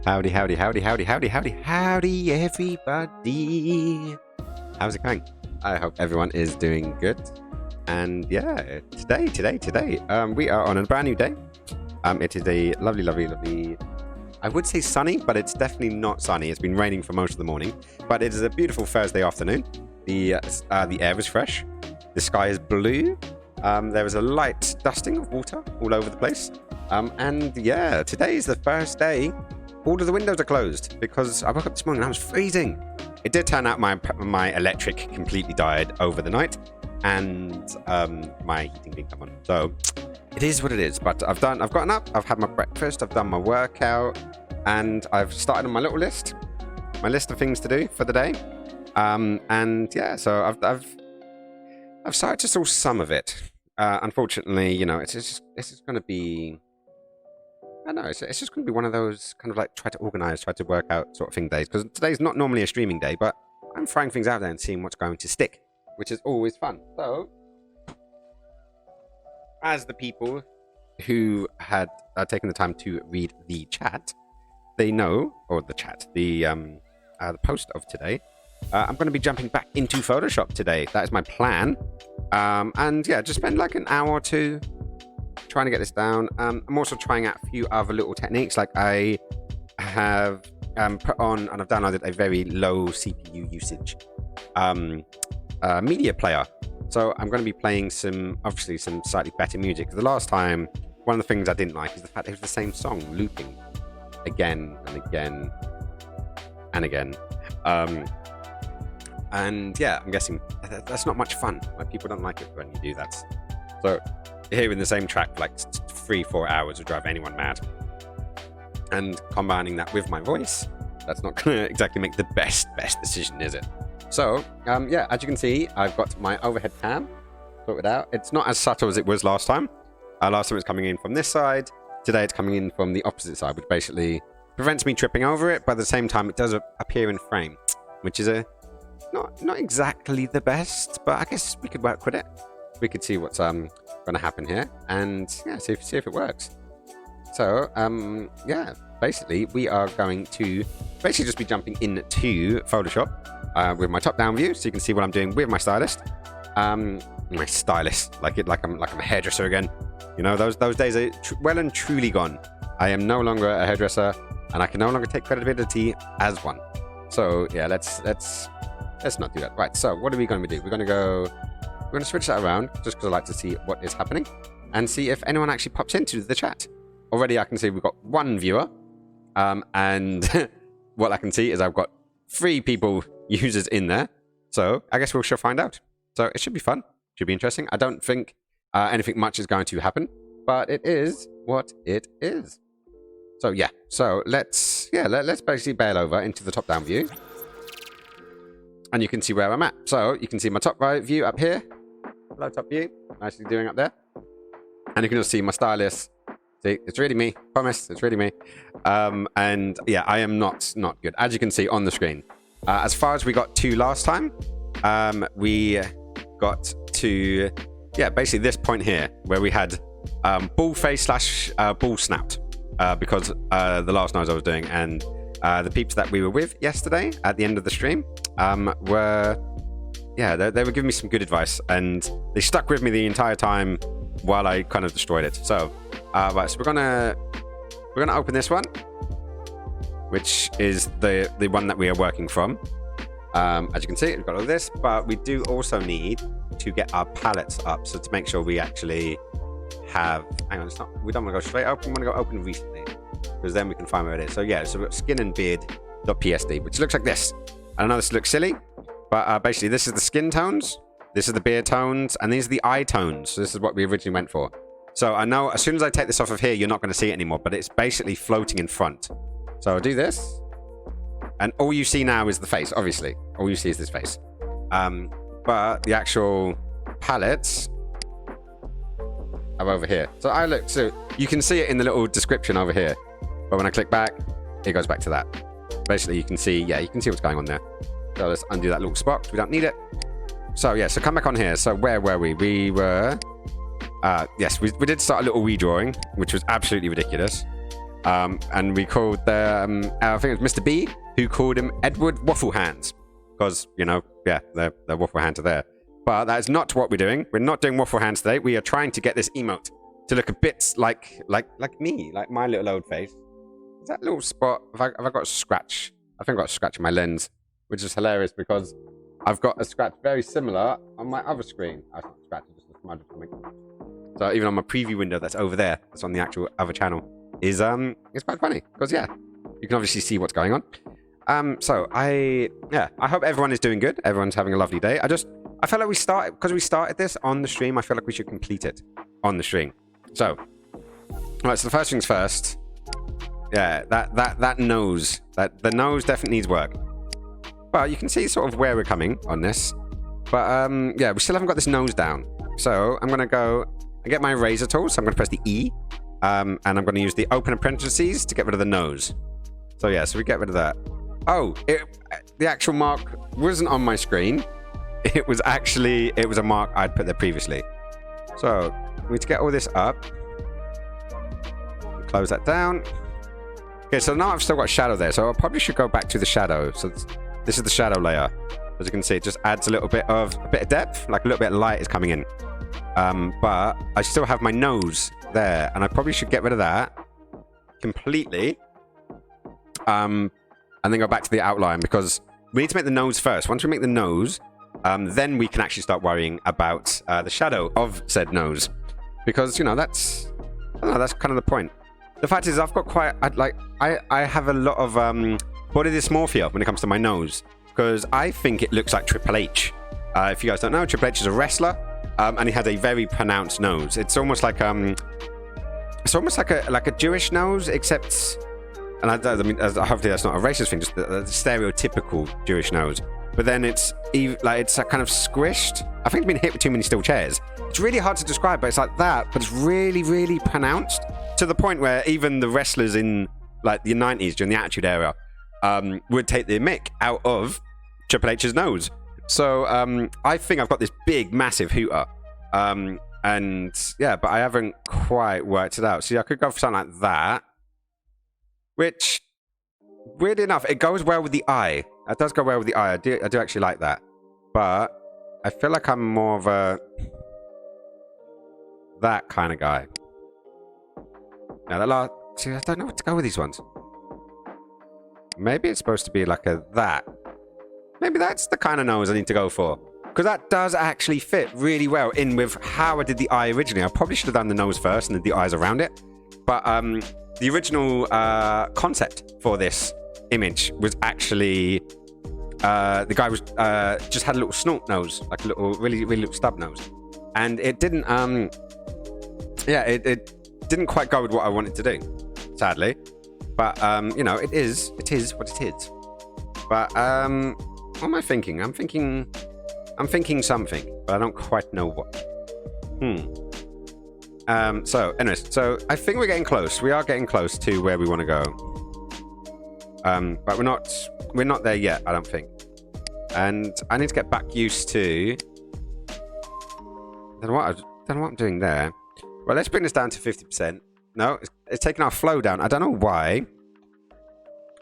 Howdy, howdy, howdy, howdy, howdy, howdy, howdy, everybody. How's it going? I hope everyone is doing good. And yeah, today, we are on a brand new day. It is a lovely, I would say sunny, but it's definitely not sunny. It's been raining for most of the morning, but it is a beautiful Thursday afternoon. The air is fresh. The sky is blue. There is a light dusting of water all over the place. And yeah, today is the first day all of the windows are closed because I woke up this morning and I was freezing. It did turn out my electric completely died over the night, and my heating didn't come on. So it is what it is. But I've gotten up, I've had my breakfast, I've done my workout, and I've started on my little list, my list of things to do for the day. And yeah, so I've started to solve some of it. Unfortunately, you know, it's just going to be. I don't know, it's just going to be one of those kind of like try to work out sort of thing days. Because today's not normally a streaming day, but I'm trying things out there and seeing what's going to stick, which is always fun. So, as the people who had taken the time to read the chat, they know, or the chat, the post of today, I'm going to be jumping back into Photoshop today. That is my plan. And yeah, just spend like an hour or two trying to get this down. I'm also trying out a few other little techniques. Like I have put on and I've downloaded a very low CPU usage media player. So I'm going to be playing obviously some slightly better music. The last time, one of the things I didn't like is the fact it was the same song looping again and again and again. And yeah, I'm guessing that's not much fun. Like, people don't like it when you do that. So hearing the same track for like 3-4 hours would drive anyone mad. And combining that with my voice, that's not going to exactly make the best decision, is it? So, yeah, as you can see, I've got my overhead cam sorted out. It's not as subtle as it was last time. Last time it was coming in from this side. Today it's coming in from the opposite side, which basically prevents me tripping over it, but at the same time it does appear in frame, which is not exactly the best, but I guess we could work with it. We could see what's going to happen here, and yeah, see if it works. So yeah, basically we are going to just be jumping into Photoshop with my top-down view, so you can see what I'm doing with my stylist. My stylist, like I'm a hairdresser again. You know, those days are well and truly gone. I am no longer a hairdresser, and I can no longer take credibility as one. So yeah, let's not do that. Right. So what are we going to do? We're going to switch that around just because I like to see what is happening and see if anyone actually pops into the chat. Already I can see we've got one viewer, and what I can see is I've got 3 users in there. So I guess we shall find out. So it should be fun. Should be interesting. I don't think anything much is going to happen, but it is what it is. So yeah. So let's basically bail over into the top-down view. And you can see where I'm at. So you can see my top right view up here. Hello, top view. Nicely doing up there. And you can just see my stylist. See, it's really me. Promise, it's really me. And yeah, I am not good. As you can see on the screen. As far as we got to last time, we got to, yeah, basically this point here where we had ball face / ball snout. Because the last noise I was doing, and the peeps that we were with yesterday at the end of the stream were giving me some good advice, and they stuck with me the entire time while I kind of destroyed it. So right, so we're gonna open this one, which is the one that we are working from. As you can see, we've got all this, but we do also need to get our palettes up, so to make sure we actually have, hang on, we don't want to go straight open, we want to go open recently, because then we can find where it is. So yeah, so we've got skin and beard.psd, which looks like this. I know this looks silly, but basically this is the skin tones, this is the beard tones, and these are the eye tones. So this is what we originally went for. So I know as soon as I take this off of here, you're not going to see it anymore, but it's basically floating in front. So I'll do this, and all you see now is the face, obviously. All you see is this face. But the actual palettes are over here. So you can see it in the little description over here. But when I click back, it goes back to that. Basically, you can see what's going on there. So let's undo that little spot. We don't need it. So yeah, so come back on here. So where were we? We were, yes, we did start a little redrawing, which was absolutely ridiculous. And we called I think it was Mr. B, who called him Edward Waffle Hands. Because, you know, yeah, their waffle hands are there. But that is not what we're doing. We're not doing waffle hands today. We are trying to get this emote to look a bit like me, like my little old face. Is that little spot? Have I got a scratch? I think I got a scratch in my lens, which is hilarious because I've got a scratch very similar on my other screen. That's not a scratch, it's just a smudge. So even on my preview window that's over there, that's on the actual other channel, is it's quite funny because yeah, you can obviously see what's going on. So I hope everyone is doing good. Everyone's having a lovely day. I felt like we started this on the stream. I feel like we should complete it on the stream. So, all right. So the first things first. Yeah, that nose, the nose definitely needs work. But you can see sort of where we're coming on this. But yeah, we still haven't got this nose down. So I'm gonna go and get my eraser tool. So I'm gonna press the E, and I'm gonna use the open parentheses to get rid of the nose. So yeah, so we get rid of that. Oh, the actual mark wasn't on my screen. It was a mark I'd put there previously. So we need to get all this up. Close that down. Okay, so now I've still got shadow there, so I probably should go back to the shadow. So this is the shadow layer. As you can see, it just adds a bit of depth, like a little bit of light is coming in. But I still have my nose there, and I probably should get rid of that completely. And then go back to the outline because we need to make the nose first. Once we make the nose, then we can actually start worrying about the shadow of said nose, because you know that's kind of the point. The fact is, I've got I have a lot of body dysmorphia when it comes to my nose because I think it looks like Triple H. If you guys don't know, Triple H is a wrestler, and he has a very pronounced nose. It's almost like a Jewish nose, except, and I mean, hopefully that's not a racist thing, just the stereotypical Jewish nose. But then it's kind of squished. I think it's been hit with too many steel chairs. It's really hard to describe, but it's like that, but it's really, really pronounced. To the point where even the wrestlers in like the 90s during the Attitude Era would take the mick out of Triple H's nose. So I think I've got this big, massive hooter. And yeah, but I haven't quite worked it out. See, I could go for something like that. Which, weird enough, it goes well with the eye. It does go well with the eye. I do actually like that. But I feel like I'm more of that kind of guy. Now, see, I don't know what to go with these ones. Maybe it's supposed to be like that. Maybe that's the kind of nose I need to go for. Because that does actually fit really well in with how I did the eye originally. I probably should have done the nose first and then the eyes around it. But the original concept for this image was actually the guy was just had a little snort nose, like a little really little stub nose, and it didn't it didn't quite go with what I wanted to do, sadly. But you know, it is what it is. But what am I thinking? I'm thinking something, but I don't quite know what. So anyways, so I think we're getting close. We are getting close to where we want to go. But we're not there yet, I don't think. And I need to get back used to. I don't know what I'm doing there. Well, let's bring this down to 50%. No, it's taking our flow down. I don't know why.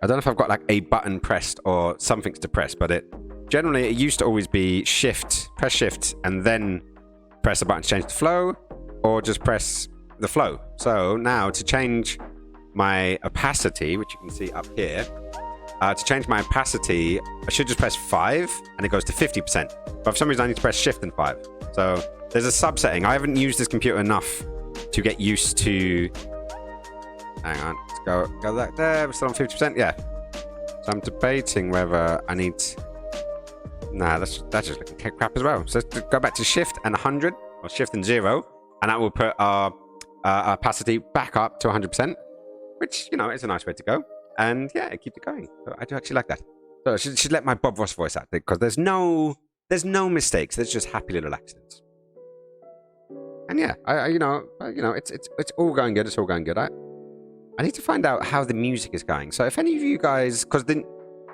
I don't know if I've got like a button pressed or something to press, but it used to always be press shift, and then press a button to change the flow, or just press the flow. So now to change my opacity, which you can see up here, to change my opacity, I should just press 5 and it goes to 50%. But for some reason I need to press shift and 5. So there's a subsetting. I haven't used this computer enough to get used to. Hang on, let's go back there. We're still on 50%. Yeah. So I'm debating whether I need. Nah, that's just looking crap as well. So let's go back to shift and 100, or shift and 0, and that will put our opacity back up to 100%, which, you know, is a nice way to go. And yeah, it keeps it going. So I do actually like that. So I should let my Bob Ross voice out, because there's no mistakes. There's just happy little accidents. And yeah, it's all going good. It's all going good. I need to find out how the music is going. So if any of you guys, because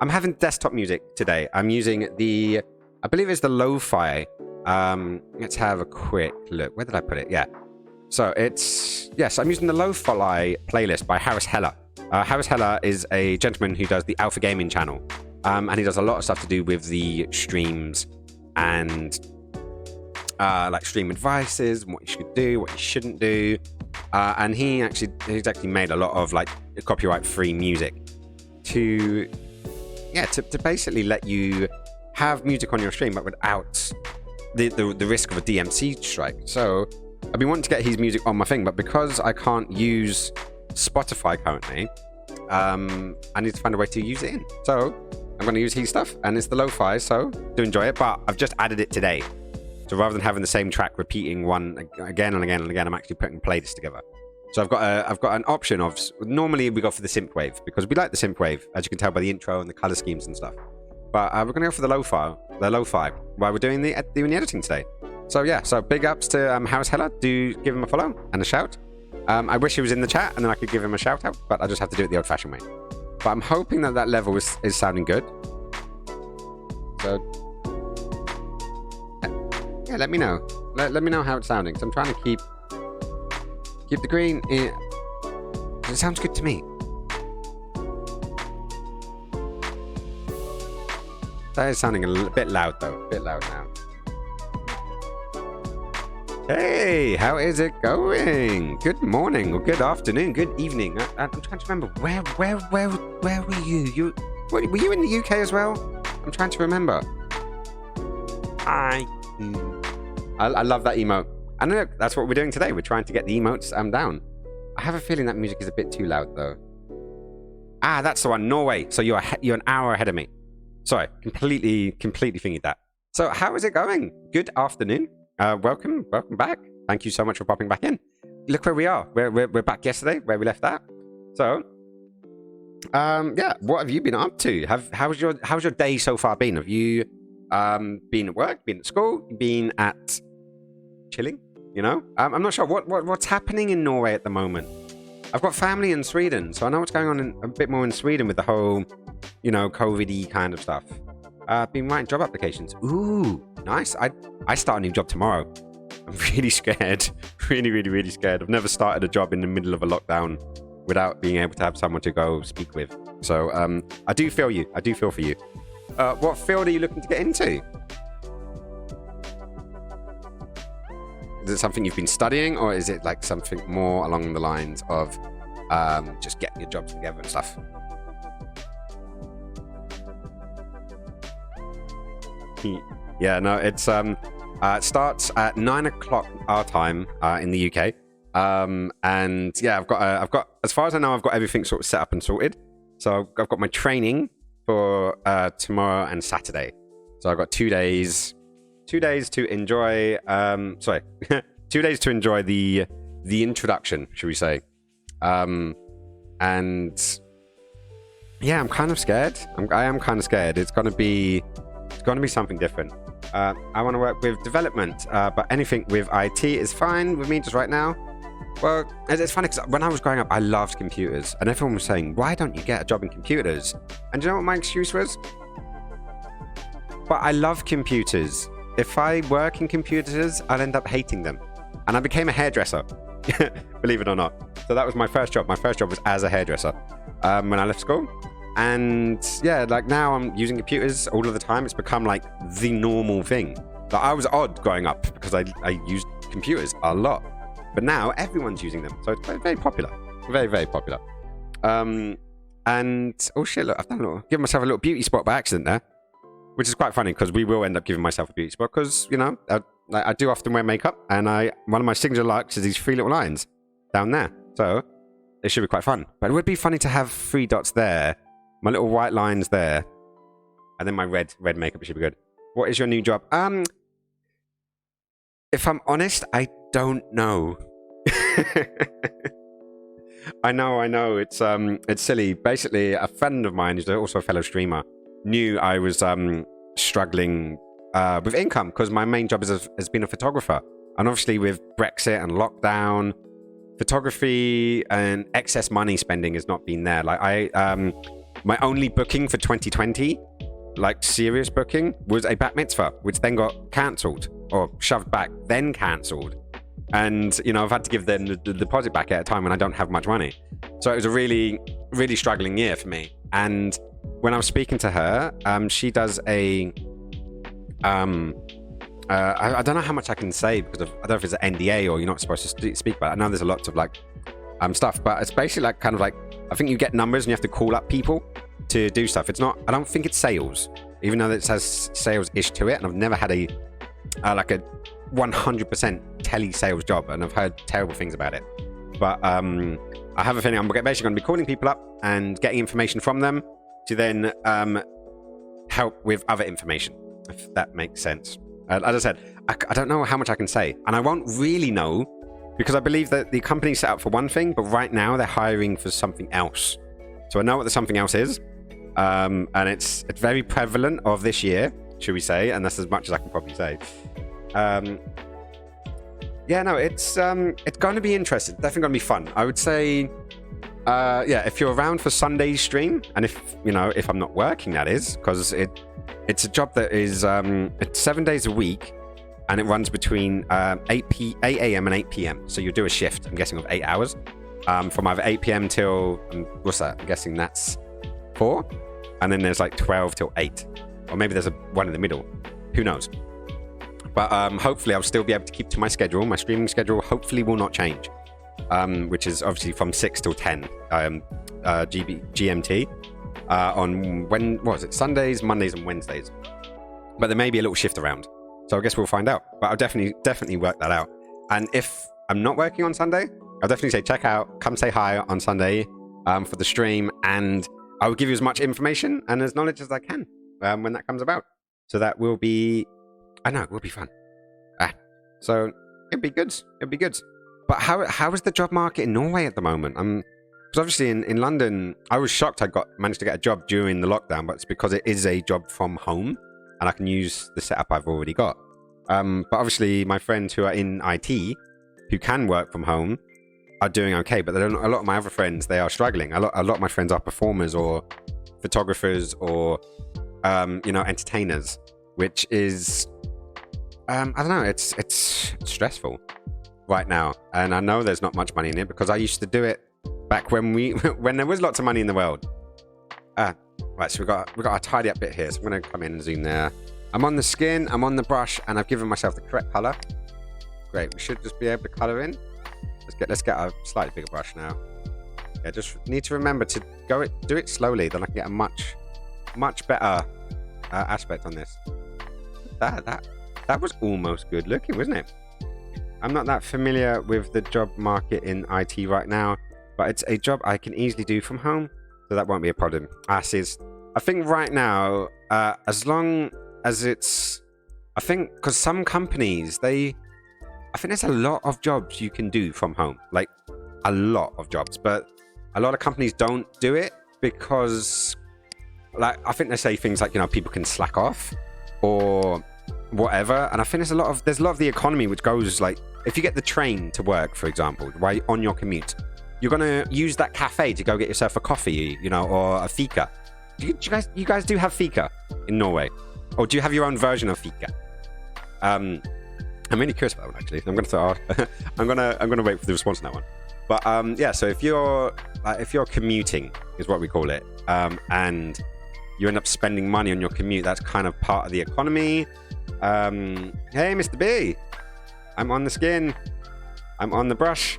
I'm having desktop music today. I'm using I believe it's the lo-fi. Let's have a quick look. Where did I put it? Yeah. So it's yes, I'm using the Lo-Fi playlist by Harris Heller. Harris Heller is a gentleman who does the Alpha Gaming channel, and he does a lot of stuff to do with the streams and like stream advices and what you should do, what you shouldn't do. And he's actually made a lot of like copyright-free music to basically let you have music on your stream, but without the risk of a DMC strike. So I've been wanting to get his music on my thing, but because I can't use Spotify currently, I need to find a way to use it in. So I'm going to use his stuff, and it's the lo-fi, so do enjoy it. But I've just added it today. So rather than having the same track repeating one again and again and again, I'm actually putting playlists together. So I've got an option of, normally we go for the synthwave because we like the synthwave, as you can tell by the intro and the color schemes and stuff. But we're going to go for the lo-fi while we're doing the editing today. So yeah, so big ups to Harris Heller. Do give him a follow and a shout. I wish he was in the chat and then I could give him a shout out, but I just have to do it the old-fashioned way. But I'm hoping that level is sounding good. So yeah, let me know. Let me know how it's sounding. So I'm trying to keep the green in. It sounds good to me. That is sounding a bit loud though. A bit loud now. Hey, how is it going? Good morning or good afternoon, good evening. I'm trying to remember where were you? Were you in the UK as well? I'm trying to remember. I love that emote. And look, that's what we're doing today. We're trying to get the emotes down. I have a feeling that music is a bit too loud though. Ah, that's the one, Norway. So you're an hour ahead of me. Sorry, completely thingied that. So how is it going? Good afternoon. Welcome back. Thank you so much for popping back in. Look where we are. We're back yesterday, where we left that. So, yeah, what have you been up to? How's your day so far been? Have you been at work, been at school, been at chilling? You know, I'm not sure what's happening in Norway at the moment. I've got family in Sweden, so I know what's going on a bit more in Sweden with the whole, you know, COVID-y kind of stuff. Been writing job applications. Ooh, nice. I start a new job tomorrow. I'm really scared. Really scared. I've never started a job in the middle of a lockdown without being able to have someone to go speak with. So I do feel you. I do feel for you. What field are you looking to get into? Is it something you've been studying, or is it like something more along the lines of just getting your jobs together and stuff? Yeah, no, it's it starts at 9 o'clock our time in the UK, and yeah, I've got as far as I know, I've got everything sort of set up and sorted. So I've got my training for tomorrow and Saturday. So I've got 2 days to enjoy. 2 days to enjoy the introduction, should we say? And yeah, I'm kind of scared. I am kind of scared. It's gonna be something different. I want to work with development, but anything with IT is fine with me just right now. Well, it's funny because when I was growing up, I loved computers, and everyone was saying, "Why don't you get a job in computers?" And do you know what my excuse was? But I love computers. If I work in computers, I'll end up hating them. And I became a hairdresser, believe it or not. So that was my first job. My first job was as a hairdresser when I left school. And yeah, like now I'm using computers all of the time. It's become like the normal thing. Like I was odd growing up because I used computers a lot. But now everyone's using them. So it's very, very popular. Very popular. And oh shit, look, give myself a little beauty spot by accident there. Which is quite funny because we will end up giving myself a beauty spot because, you know, I do often wear makeup, and one of my signature looks is these 3 little lines down there. So it should be quite fun. But it would be funny to have 3 dots there, my little white lines there, and then my red makeup. It should be good. What is your new job? If I'm honest, I don't know. I know. It's silly. Basically, a friend of mine who's also a fellow streamer knew I was struggling with income because my main job has been a photographer. And obviously with Brexit and lockdown, photography and excess money spending has not been there. Like my only booking for 2020, like serious booking, was a bat mitzvah, which then got cancelled or shoved back, then cancelled. And, you know, I've had to give them the deposit back at a time when I don't have much money. So it was a really, really struggling year for me. And when I was speaking to her, she does a, I don't know how much I can say because I don't know if it's an NDA or you're not supposed to speak about it. I know there's a lot of like stuff, but it's basically like kind of like, I think you get numbers and you have to call up people to do stuff. It's not, I don't think it's sales, even though it says sales-ish to it. And I've never had a, like a 100% tele-sales job, and I've heard terrible things about it. But I have a feeling I'm basically going to be calling people up and getting information from them to then help with other information, if that makes sense. As I said, I don't know how much I can say, and I won't really know because I believe that the company's set up for one thing, but right now they're hiring for something else. So I know what the something else is, and it's very prevalent of this year, should we say, and that's as much as I can probably say. Yeah, no, it's going to be interesting. Definitely going to be fun. I would say, yeah, if you're around for Sunday's stream, and if I'm not working, that is, because it's a job that is it's 7 days a week, and it runs between 8 a.m. and 8 p.m. So you do a shift, I'm guessing, of 8 hours, from either 8 p.m. till what's that? I'm guessing that's 4, and then there's like 12 till 8, or maybe there's one in the middle. Who knows? But hopefully I'll still be able to keep to my schedule. My streaming schedule hopefully will not change, which is obviously from 6 till 10 GMT on Sundays, Mondays, and Wednesdays. But there may be a little shift around, so I guess we'll find out. But I'll definitely work that out. And if I'm not working on Sunday, I'll definitely say check out, come say hi on Sunday for the stream, and I will give you as much information and as knowledge as I can when that comes about. So that will be. I know, it will be fun. So it'd be good. It'd be good. But how is the job market in Norway at the moment? Because obviously in London, I was shocked I managed to get a job during the lockdown, but it's because it is a job from home and I can use the setup I've already got. But obviously my friends who are in IT, who can work from home, are doing okay. But a lot of my other friends, they are struggling. A lot of my friends are performers or photographers or, entertainers, which is... I don't know, it's stressful right now, and I know there's not much money in it because I used to do it back when when there was lots of money in the world. Right, so we got a tidy up bit here, so I'm gonna come in and zoom there. I'm on the skin, I'm on the brush, and I've given myself the correct color. Great, we should just be able to color in. Let's get a slightly bigger brush now. Yeah, just need to remember to do it slowly, then I can get a much better aspect on this. That was almost good looking, wasn't it? I'm not that familiar with the job market in IT right now, but it's a job I can easily do from home, so that won't be a problem. I think right now, as long as it's... I think, because some companies, I think there's a lot of jobs you can do from home. Like, a lot of jobs, but a lot of companies don't do it because, like, I think they say things like, people can slack off, or... whatever. And I think there's a lot of the economy which goes like, if you get the train to work, for example, while on your commute, you're gonna use that cafe to go get yourself a coffee, or a fika. Do you guys do have fika in Norway, or do you have your own version of fika? I'm really curious about that one, actually. I'm gonna wait for the response on that one. But yeah, so if you're commuting is what we call it, and you end up spending money on your commute, that's kind of part of the economy. Hey, Mr. B, I'm on the skin, I'm on the brush.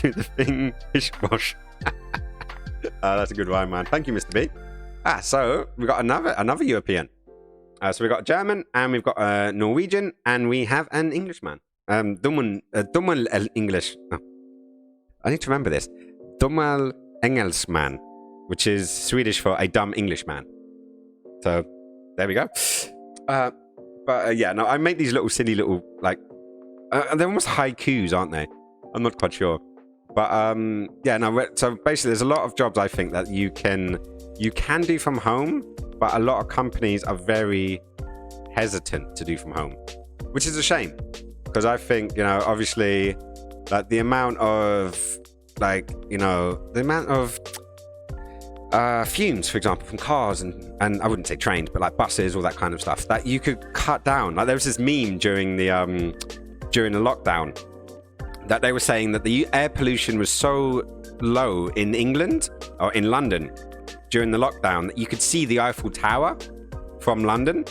Do the thing, pish bosh. That's a good rhyme, man. Thank you, Mr. B. So we've got another European. So we've got German, and we've got a Norwegian, and we have an Englishman. Dummel English. Oh. I need to remember this. Dummel Engelsman, which is Swedish for a dumb Englishman. So there we go. Yeah, no, I make these silly little, like, they're almost haikus, aren't they? I'm not quite sure. But, yeah, no, so basically there's a lot of jobs I think that you can do from home, but a lot of companies are very hesitant to do from home, which is a shame. Because I think, obviously, like, the amount of, fumes, for example, from cars and I wouldn't say trains, but like buses, all that kind of stuff that you could cut down. Like there was this meme during the during the lockdown that they were saying that the air pollution was so low in England or in London during the lockdown that you could see the Eiffel Tower from London.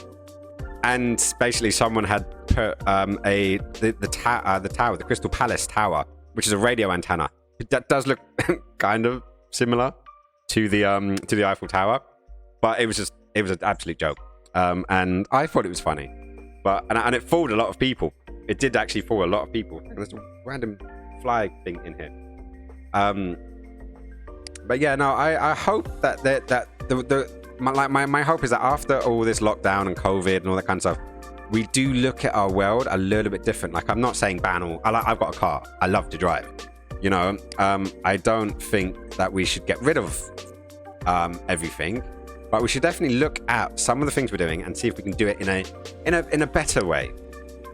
And basically someone had put the tower, the Crystal Palace Tower, which is a radio antenna. That does look kind of similar to the Eiffel Tower, but it was an absolute joke. And I thought it was funny, but and it fooled a lot of people. It did actually fool a lot of people. There's a random fly thing in here. But yeah, no, I hope that my hope is that after all this lockdown and COVID and all that kind of stuff, we do look at our world a little bit different. Like, I'm not saying ban all. I've got a car. I love to drive. You know, I don't think that we should get rid of everything, but we should definitely look at some of the things we're doing and see if we can do it in a better way.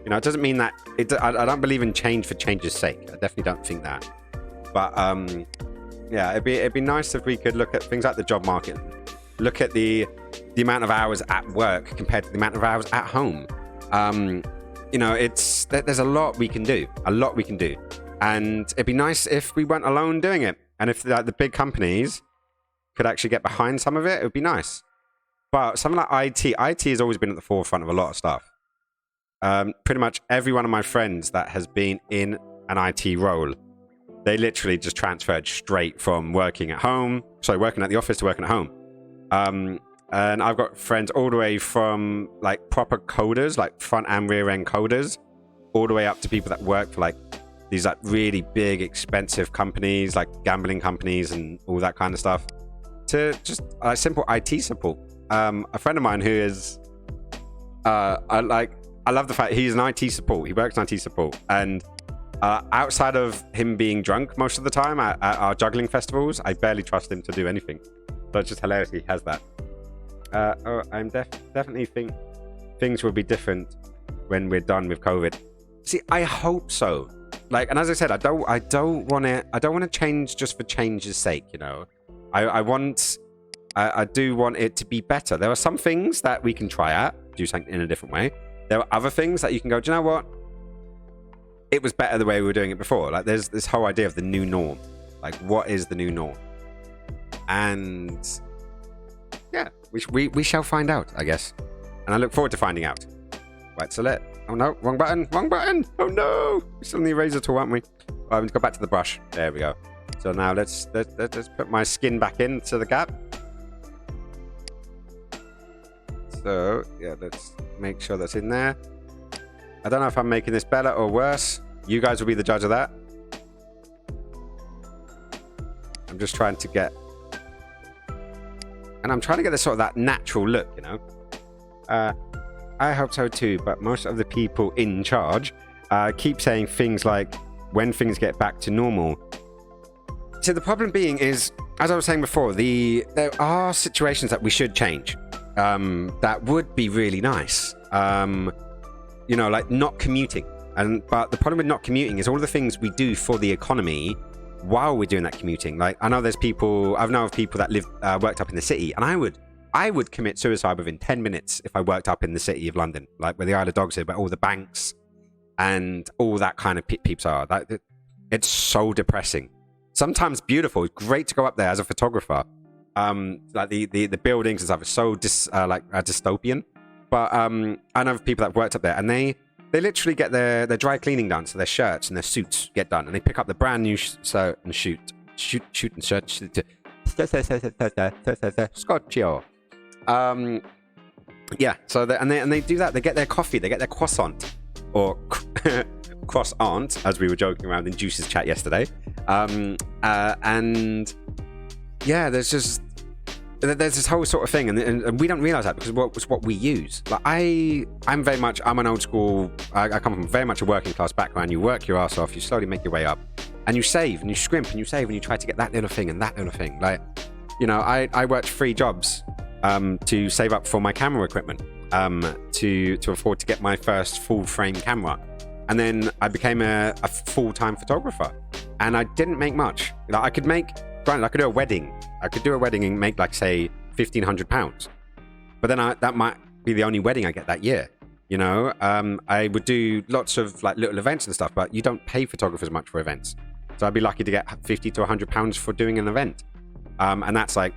You know, it doesn't mean that I don't believe in change for change's sake. I definitely don't think that. But yeah, it'd be nice if we could look at things like the job market, look at the amount of hours at work compared to the amount of hours at home. You know, there's a lot we can do, and it'd be nice if we weren't alone doing it, and if the big companies could actually get behind some of it. It would be nice. But something like IT has always been at the forefront of a lot of stuff. Pretty much every one of my friends that has been in an IT role, they literally just transferred straight from working at the office to working at home. And I've got friends all the way from like proper coders, like front and rear end coders, all the way up to people that work for like these like really big, expensive companies, like gambling companies and all that kind of stuff, to just simple IT support. A friend of mine who is, I love the fact he's an IT support. He works in IT support, and outside of him being drunk most of the time at our juggling festivals, I barely trust him to do anything. So it's just hilarious he has that. I'm definitely think things will be different when we're done with COVID. See, I hope so. Like, and as I said, I don't want to change just for change's sake. You know, I do want it to be better. There are some things that we can try out, do something in a different way. There are other things that you can go, do you know what? It was better the way we were doing it before. Like, there's this whole idea of the new norm. Like, what is the new norm? And yeah, we shall find out, I guess. And I look forward to finding out. Right, so oh no, wrong button. Oh no, we're still in the eraser tool, aren't we? Right, let's go back to the brush. There we go. So now let's put my skin back into the gap. So yeah, let's make sure that's in there. I don't know if I'm making this better or worse. You guys will be the judge of that. I'm just trying to get, and I'm trying to get this sort of that natural look, you know. I hope so too, but most of the people in charge keep saying things like, when things get back to normal. So the problem being is, as I was saying before, there are situations that we should change. That would be really nice. You know, like not commuting. But the problem with not commuting is all the things we do for the economy while we're doing that commuting. Like, I know there's people, I've known of people that worked up in the city, and I would commit suicide within 10 minutes if I worked up in the city of London, like where the Isle of Dogs is, where all the banks and all that kind of peeps are. It's so depressing. Sometimes beautiful. It's great to go up there as a photographer. Like the buildings and stuff are so dystopian. But I know of people that have worked up there, and they literally get their dry cleaning done, so their shirts and their suits get done, and they pick up the brand new shirt and shoot and shirt. Scotchio. Yeah. So they do that. They get their coffee. They get their croissant, or croissant, as we were joking around in Juice's chat yesterday. And yeah, there's this whole sort of thing, and we don't realize that because it's what we use. Like I'm an old school. I come from very much a working class background. You work your ass off. You slowly make your way up, and you save and you scrimp and you save and you try to get that little thing and that little thing. Like, you know, I worked 3 jobs to save up for my camera equipment, to afford to get my first full frame camera, and then I became a full-time photographer, and I didn't make much. Like, I could do a wedding. I could do a wedding and make, like, say, £1,500. But then that might be the only wedding I get that year. You know, I would do lots of like little events and stuff, but you don't pay photographers much for events. So I'd be lucky to get 50 to 100 pounds for doing an event. And that's like,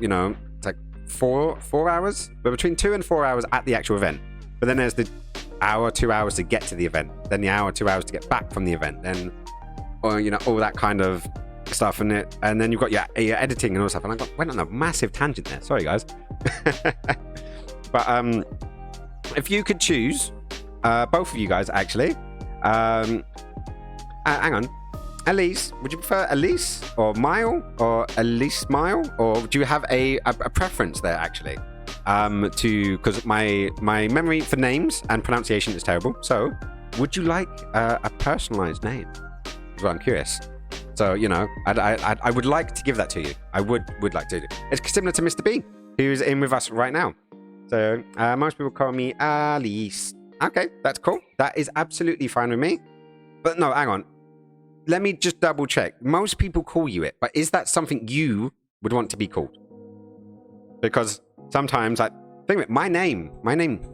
you know, it's like 4 hours, but between 2 and 4 hours at the actual event. But then there's the hour, 2 hours to get to the event, then the hour, 2 hours to get back from the event, then, or, you know, all that kind of stuff. And then you've got your editing and all stuff. And I went on a massive tangent there. Sorry, guys. But if you could choose, both of you guys actually, hang on, Elise, would you prefer Elise or Mile or Elise Mile, or do you have a preference there actually? Because my memory for names and pronunciation is terrible. So, would you like a personalized name? Is what I'm curious. So, you know, I would like to give that to you. I would like to. It's similar to Mr. B, who's in with us right now. So, most people call me Alice. Okay, that's cool. That is absolutely fine with me. But no, hang on. Let me just double check. Most people call you it, but is that something you would want to be called? Because sometimes, like, think of it, my name,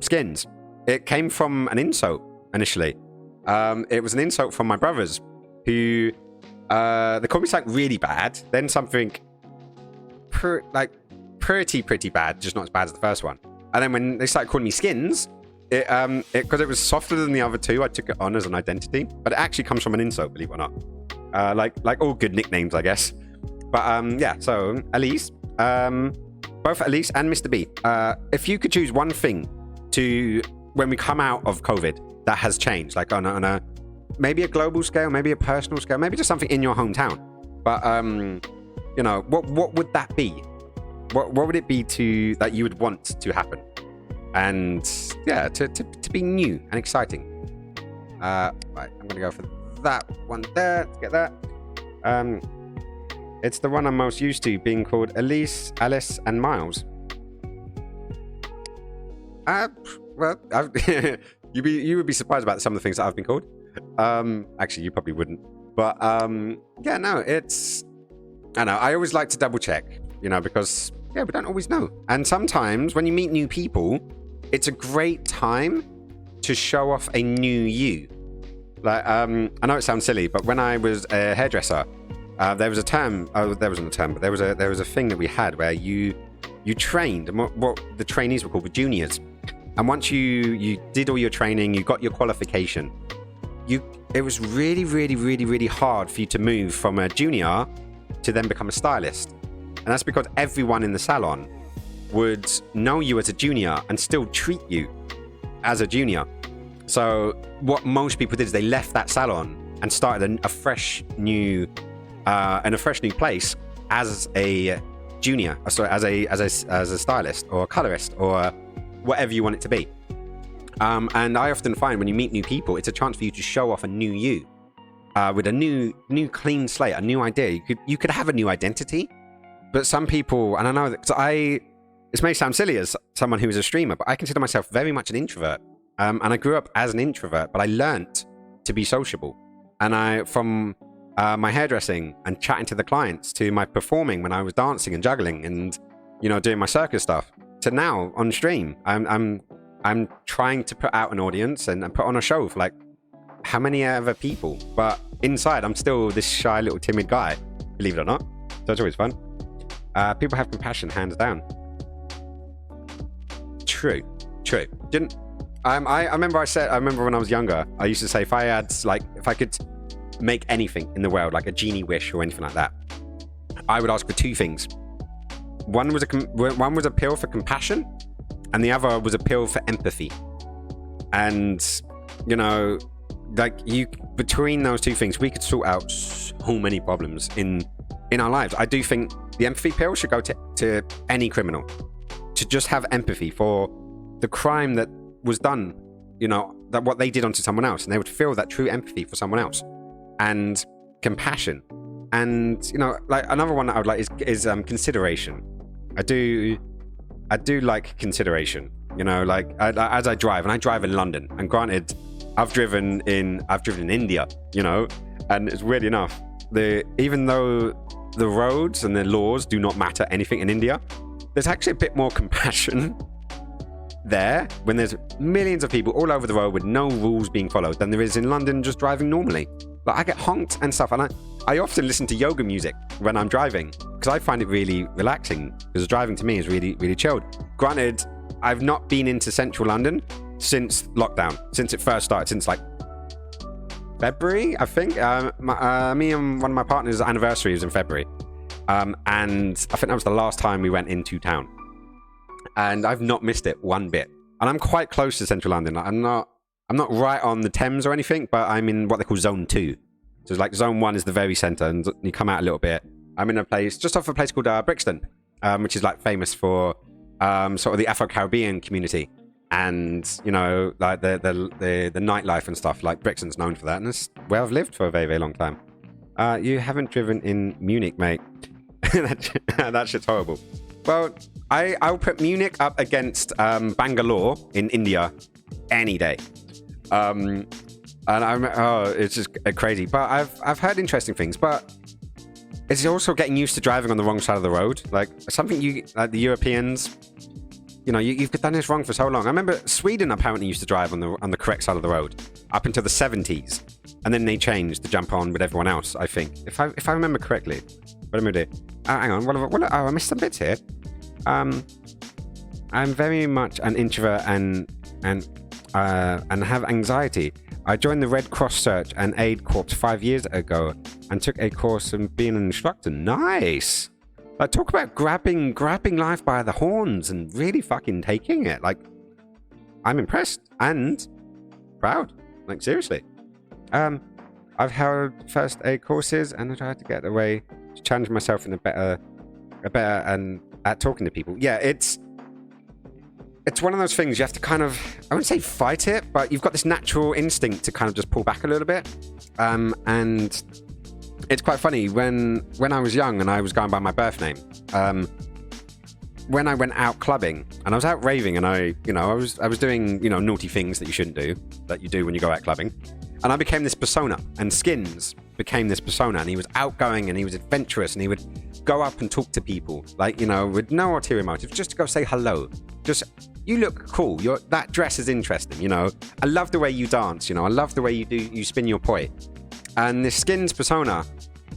Skins, it came from an insult initially. It was an insult from my brothers, who, they called me something really bad, then something pretty bad, just not as bad as the first one. And then when they started calling me Skins, because it was softer than the other two, I took it on as an identity. But it actually comes from an insult, believe it or not. Like all good nicknames, I guess. But yeah, so Elise, both Elise and Mr. B, if you could choose one thing to, when we come out of COVID, that has changed, like on a maybe a global scale, maybe a personal scale, maybe just something in your hometown. But you know, what would that be? What would it be that you would want to happen? And yeah, to be new and exciting. Right, I'm gonna go for that one there to get that. It's the one I'm most used to, being called Elise, Alice, and Miles. Well, you would be surprised about some of the things that I've been called. Actually, you probably wouldn't. But yeah, no, I know. I always like to double check, you know, because yeah, we don't always know. And sometimes when you meet new people, it's a great time to show off a new you. Like, I know it sounds silly, but when I was a hairdresser, there was a term. Oh, there wasn't a term, but there was a thing that we had where you trained, and what the trainees were called were juniors. And once you did all your training, you got your qualification. It was really hard for you to move from a junior to then become a stylist. And that's because everyone in the salon would know you as a junior and still treat you as a junior. So what most people did is they left that salon and started a fresh new place as a junior, sorry, as a stylist or a colorist or whatever you want it to be. And I often find when you meet new people, it's a chance for you to show off a new you, with a new clean slate, a new idea. You could have a new identity, but some people, and I know that this may sound silly as someone who is a streamer, but I consider myself very much an introvert. And I grew up as an introvert, but I learnt to be sociable. And from my hairdressing and chatting to the clients to my performing when I was dancing and juggling and, you know, doing my circus stuff, to now on stream, I'm trying to put out an audience and put on a show for like how many other people, but inside I'm still this shy little timid guy, believe it or not. So it's always fun. People have compassion, hands down. True. I remember when I was younger, I used to say if I could make anything in the world, like a genie wish or anything like that, I would ask for two things. One was a pill for compassion, and the other was a pill for empathy. And, you know, like between those two things, we could sort out so many problems in our lives. I do think the empathy pill should go to any criminal, to just have empathy for the crime that was done, you know, that what they did onto someone else, and they would feel that true empathy for someone else and compassion. And, you know, like another one that I would like is consideration. I do like consideration, you know, like as I drive, and I drive in London, and granted, I've driven in India, you know, and it's weird enough, even though the roads and the laws do not matter anything in India, there's actually a bit more compassion there when there's millions of people all over the road with no rules being followed than there is in London just driving normally. Like, I get honked and stuff, and I often listen to yoga music when I'm driving because I find it really relaxing, because driving to me is really, really chilled. Granted, I've not been into central London since lockdown, since it first started, since like February, I think. Me and one of my partners' anniversary was in February. And I think that was the last time we went into town. And I've not missed it one bit. And I'm quite close to central London. I'm not right on the Thames or anything, but I'm in what they call Zone 2. So it's like Zone 1 is the very centre, and you come out a little bit. I'm in a place, just off a place called Brixton, which is like famous for sort of the Afro-Caribbean community. And, you know, like the nightlife and stuff. Like, Brixton's known for that, and it's where I've lived for a very, very long time. You haven't driven in Munich, mate. that shit's horrible. Well, I'll put Munich up against Bangalore in India any day. And it's just crazy. But I've heard interesting things. But it's also getting used to driving on the wrong side of the road. Like, something like the Europeans, you know, you've done this wrong for so long. I remember Sweden apparently used to drive on the correct side of the road up until the 70s. And then they changed to jump on with everyone else, I think. If I remember correctly. What am I doing? Hang on. I missed some bits here. I'm very much an introvert and have anxiety. I joined the Red Cross Search and Aid Corps 5 years ago and took a course in being an instructor. Nice! Like, talk about grabbing life by the horns and really fucking taking it. Like, I'm impressed and proud. Like, seriously. I've held first aid courses and I tried to get away to challenge myself in a better and at talking to people. Yeah, it's one of those things you have to kind of, I wouldn't say fight it, but you've got this natural instinct to kind of just pull back a little bit. And it's quite funny when I was young and I was going by my birth name. When I went out clubbing and I was out raving and I was doing, you know, naughty things that you shouldn't do, that you do when you go out clubbing. And I became this persona, and Skins became this persona, and he was outgoing and he was adventurous and he would go up and talk to people, like, you know, with no ulterior motive, just to go say hello. Just, you look cool. That dress is interesting, you know. I love the way you dance, you know. I love the way you spin your poi. And this Skins persona,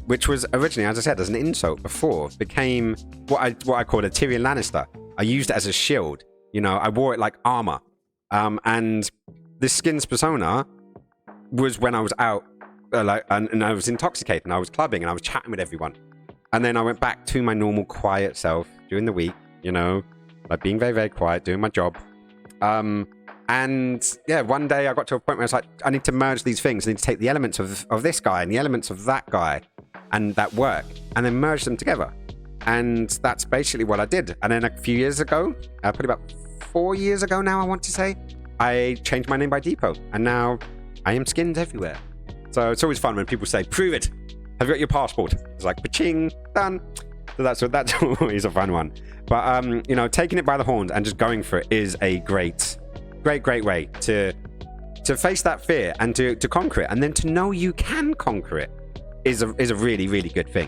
which was originally, as I said, as an insult before, became what I called a Tyrion Lannister. I used it as a shield, you know. I wore it like armor. And this Skins persona was when I was out, and I was intoxicated, and I was clubbing, and I was chatting with everyone. And then I went back to my normal quiet self during the week, you know, like being very, very quiet, doing my job. And yeah, one day I got to a point where I was like, I need to merge these things. I need to take the elements of this guy and the elements of that guy and that work, and then merge them together. And that's basically what I did. And then a few years ago, probably about 4 years ago now, I want to say, I changed my name by Depot. And now I am Skins everywhere. So it's always fun when people say, prove it. Have you got your passport? It's like, pa-ching, done. So that's always a fun one. But, you know, taking it by the horns and just going for it is a great way to face that fear and to conquer it. And then to know you can conquer it is a really, really good thing.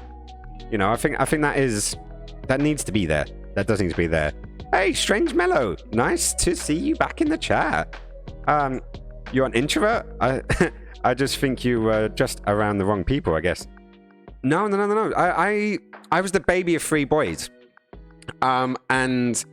You know, I think that needs to be there. That does need to be there. Hey, Strange Mellow. Nice to see you back in the chat. You're an introvert? I just think you were just around the wrong people, I guess. No. I was the baby of 3 boys. And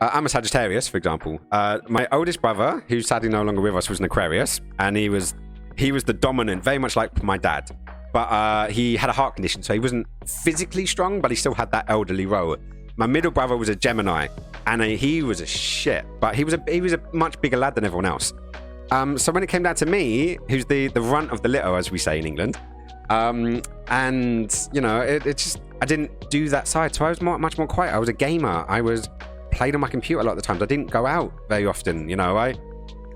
I'm a Sagittarius, for example. My oldest brother, who's sadly no longer with us, was an Aquarius. And he was the dominant, very much like my dad. But he had a heart condition, so he wasn't physically strong, but he still had that elderly role. My middle brother was a Gemini, and he was a shit. But he was a much bigger lad than everyone else. So when it came down to me, who's the runt of the litter, as we say in England, and, you know, it just, I didn't do that side. So I was much more quiet. I was a gamer. I played on my computer a lot of the times. I didn't go out very often, you know. I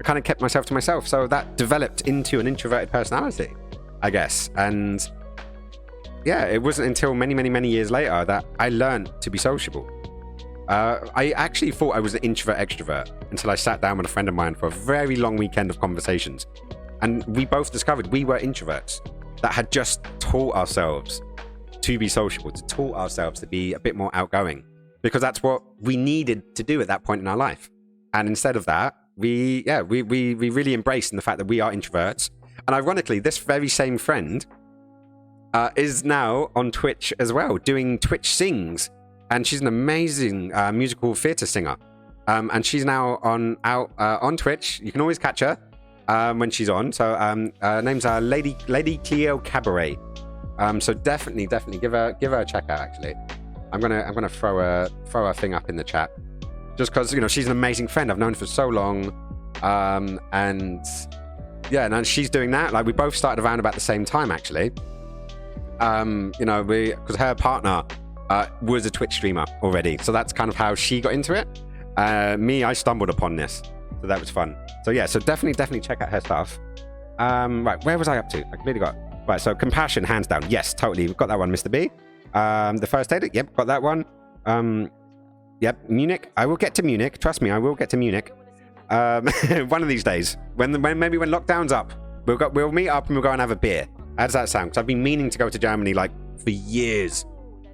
kind of kept myself to myself. So that developed into an introverted personality, I guess. And yeah, it wasn't until many, many, many years later that I learned to be sociable. I actually thought I was an introvert extrovert until I sat down with a friend of mine for a very long weekend of conversations. And we both discovered we were introverts that had just taught ourselves to be sociable, to taught ourselves to be a bit more outgoing, because that's what we needed to do at that point in our life. And instead of that, we really embrace in the fact that we are introverts. And ironically, this very same friend is now on Twitch as well, doing Twitch Sings. And she's an amazing musical theatre singer. And she's now on Twitch. You can always catch her when she's on. So her name's Lady Cleo Cabaret. So definitely give her a check out. Actually, I'm gonna throw her thing up in the chat, just because she's an amazing friend. I've known her for so long, and yeah, and she's doing that. Like we both started around about the same time actually. Because her partner was a Twitch streamer already, so that's kind of how she got into it. I stumbled upon this, so that was fun. So yeah, so definitely check out her stuff. Right, where was I up to? I completely got. Right, so compassion, hands down. Yes, totally. We've got that one, Mr. B. The first aid, yep, got that one. Yep, Munich. I will get to Munich. Trust me, I will get to Munich. One of these days, maybe when lockdown's up, we'll meet up and we'll go and have a beer. How does that sound? Because I've been meaning to go to Germany like for years.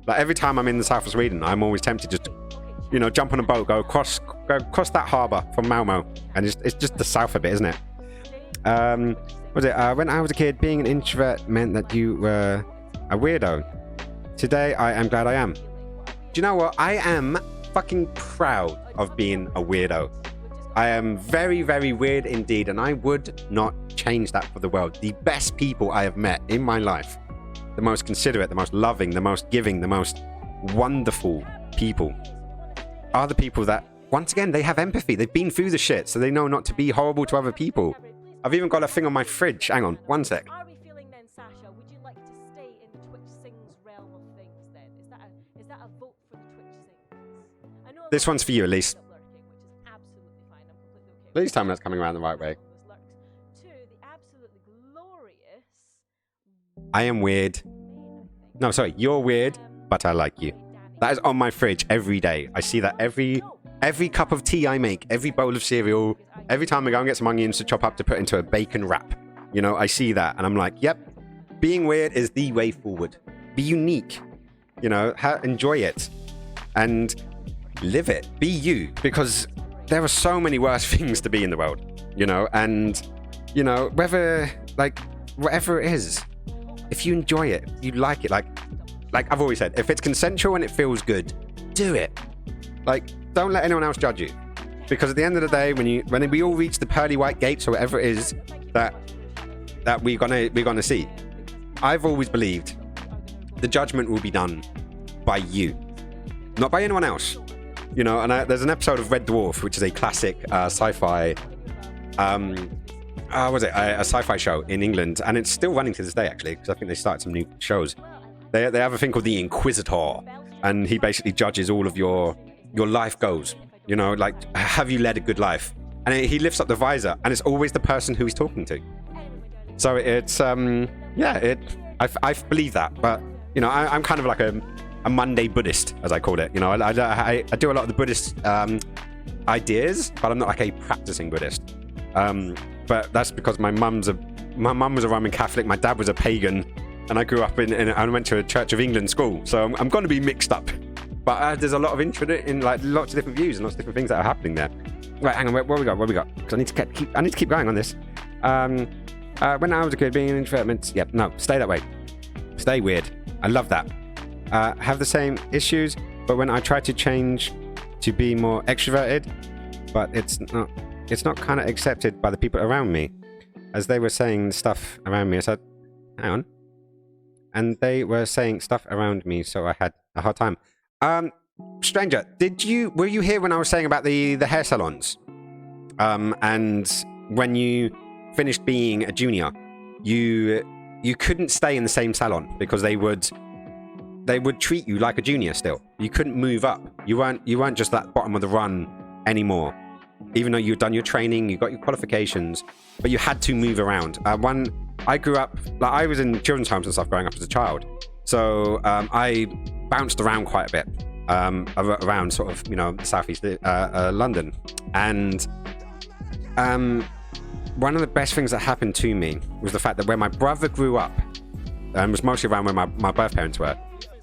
Like every time I'm in the south of Sweden, I'm always tempted just to, jump on a boat, go across that harbour from Malmo, and it's just the south of it, isn't it? When I was a kid, being an introvert meant that you were a weirdo. Today, I am glad I am. Do you know what? I am fucking proud of being a weirdo. I am very, very weird indeed, and I would not change that for the world. The best people I have met in my life, the most considerate, the most loving, the most giving, the most wonderful people, are the people that, once again, they have empathy. They've been through the shit, so they know not to be horrible to other people. I've even got a thing on my fridge. Hang on, one sec. Are we feeling then, Sasha? Would you like to stay in the Twitch Sings realm of things then? Is that a vote for the Twitch Sings? I know this one's for you, Elise. lurking, which is absolutely fine. I'm completely okay. Please tell me that's coming around the right way. To the absolutely glorious. I am weird. No, sorry, you're weird, but I like you. That is on my fridge every day. I see that every cup of tea I make, every bowl of cereal, every time I go and get some onions to chop up to put into a bacon wrap. I see that and I'm like, yep, being weird is the way forward. Be unique, enjoy it and live it. Be you, because there are so many worse things to be in the world, and, whatever it is, if you enjoy it, you like it, like I've always said, if it's consensual and it feels good, do it. Don't let anyone else judge you, because at the end of the day, when we all reach the pearly white gates or whatever it is that we're gonna see, I've always believed the judgment will be done by you, not by anyone else. And there's an episode of Red Dwarf, which is a classic sci-fi, a sci-fi show in England, and it's still running to this day actually, because I think they started some new shows. They have a thing called the Inquisitor, and he basically judges all of your life goals. Have you led a good life? And he lifts up the visor, and it's always the person who he's talking to. So it's I believe that, but I'm kind of like a Monday Buddhist, as I call it. I do a lot of the Buddhist ideas, but I'm not like a practicing Buddhist. But that's because my mum was a Roman Catholic, my dad was a pagan, and I grew up I went to a Church of England school, so I'm going to be mixed up. But there's a lot of interest in lots of different views and lots of different things that are happening there. Right, hang on, what we got? Because I need to keep going on this. When I was a kid, being an introvert meant, stay that way. Stay weird. I love that. Have the same issues, but when I try to change to be more extroverted, but it's not kind of accepted by the people around me, as they were saying stuff around me. I said, hang on. And they were saying stuff around me, so I had a hard time. Stranger, were you here when I was saying about the hair salons? And when you finished being a junior, you couldn't stay in the same salon because they would treat you like a junior still. You couldn't move up. You weren't just that bottom of the run anymore. Even though you'd done your training, you got your qualifications, but you had to move around. I grew up, I was in children's homes and stuff growing up as a child. So I bounced around quite a bit around sort of, southeast London. And one of the best things that happened to me was the fact that when my brother grew up, and was mostly around where my birth parents were,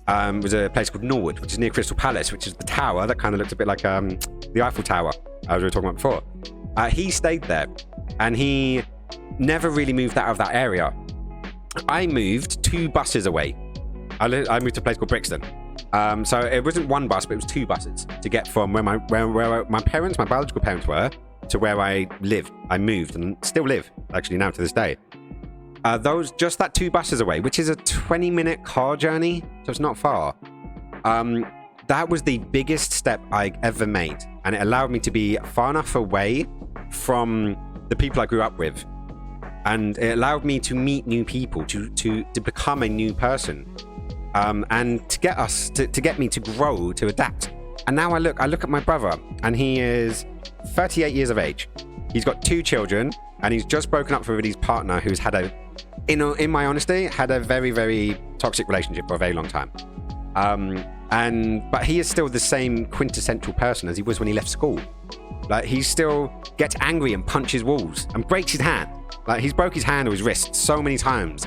was a place called Norwood, which is near Crystal Palace, which is the tower that kind of looks a bit like the Eiffel Tower I was talking about before. He stayed there, and he never really moved out of that area. I moved 2 buses away. I moved to a place called Brixton. So it wasn't 1 bus, but it was 2 buses to get from where my parents, my biological parents were, to where I lived. I moved and still live, actually, now to this day. Just that 2 buses away, which is a 20-minute car journey, so it's not far. That was the biggest step I ever made, and it allowed me to be far enough away from the people I grew up with, and it allowed me to meet new people, to become a new person, and to get me to grow, to adapt. And now I look at my brother, and he is 38 years of age. He's got 2 children, and he's just broken up with his partner, who's had in my honesty, had a very, very toxic relationship for a very long time. But he is still the same quintessential person as he was when he left school. Like, he still gets angry and punches walls and breaks his hand. Like, he's broke his hand or his wrist so many times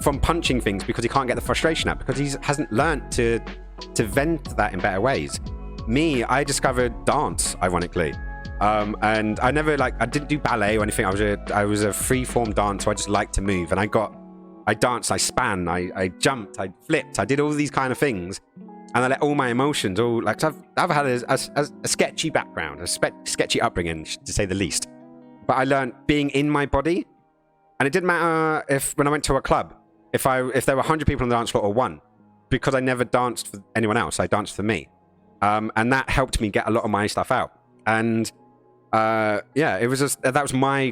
from punching things because he can't get the frustration out, because he hasn't learnt to vent that in better ways. Me, I discovered dance, ironically. And I never, I didn't do ballet or anything. I was a free-form dancer. I just liked to move, and I danced, I span, I jumped, I flipped, I did all these kind of things, and I let all my emotions, I've had a sketchy background, a sketchy upbringing, to say the least. But I learned being in my body, and it didn't matter when I went to a club, if there were 100 people on the dance floor or 1, because I never danced for anyone else. I danced for me, and that helped me get a lot of my stuff out. And that was my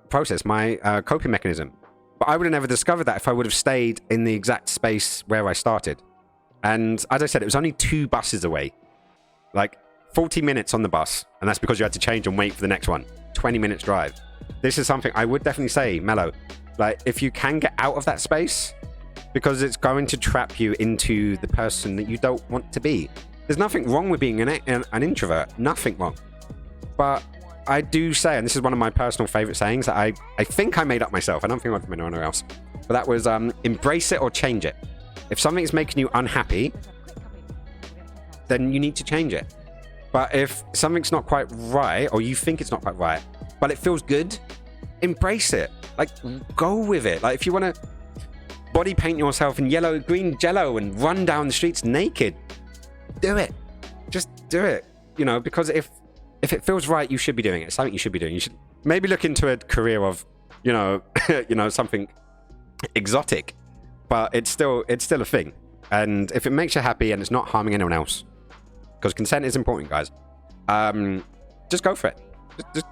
process, my coping mechanism. But I would have never discovered that if I would have stayed in the exact space where I started. And as I said, it was only 2 buses away. 40 minutes on the bus, and that's because you had to change and wait for the next one. 20 minutes drive. This is something I would definitely say, Mello, if you can get out of that space, because it's going to trap you into the person that you don't want to be. There's nothing wrong with being an introvert. Nothing wrong. But I do say, and this is one of my personal favorite sayings that I think I made up myself. I don't think I've from anyone else. But that was, embrace it or change it. If something is making you unhappy, then you need to change it. But if something's not quite right, or you think it's not quite right, but it feels good, embrace it. Go with it. If you want to body paint yourself in yellow, green jello and run down the streets naked, do it. Just do it. Because if it feels right, you should be doing it. It's something you should be doing. You should maybe look into a career of, something exotic, but it's still a thing. And if it makes you happy and it's not harming anyone else, because consent is important, guys, just go for it.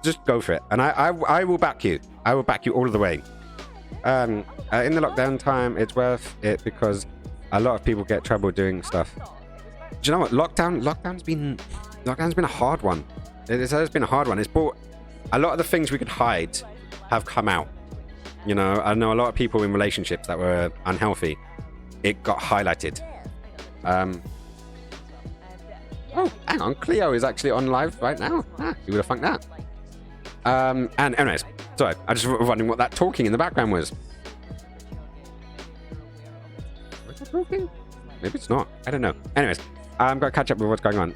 Just go for it. And I will back you. I will back you all of the way. In the lockdown time, it's worth it because a lot of people get trouble doing stuff. Do you know what? Lockdown's been a hard one. It has been a hard one. It's brought a lot of the things we could hide have come out. I know a lot of people in relationships that were unhealthy. It got highlighted. Oh, hang on. Cleo is actually on live right now. Who would have thunk that? And anyways, sorry. I just was wondering what that talking in the background was. Was it talking? Maybe it's not. I don't know. Anyways, I've got to catch up with what's going on.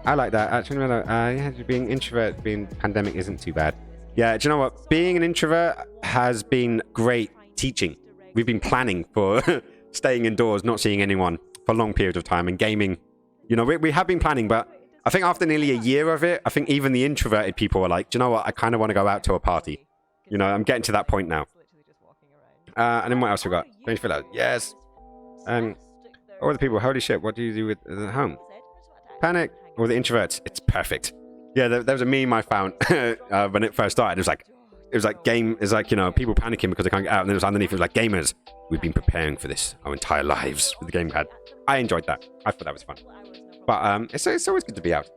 I like that. Actually, being introvert, being pandemic isn't too bad. Yeah, do you know what? Being an introvert has been great teaching. We've been planning for staying indoors, not seeing anyone for long periods of time, and gaming. We have been planning, but I think after nearly a year of it, I think even the introverted people are like, do you know what? I kind of want to go out to a party. I'm getting to that point now. And then what else we got? Don't you feel that? Yes. All the people, holy shit, what do you do with at home? Panic or the introverts? It's perfect. Yeah, there was a meme I found when it first started. It was like people panicking because they can't get out, and then it was underneath. It was like, gamers, we've been preparing for this our entire lives with the gamepad. I enjoyed that. I thought that was fun. But it's always good to be out.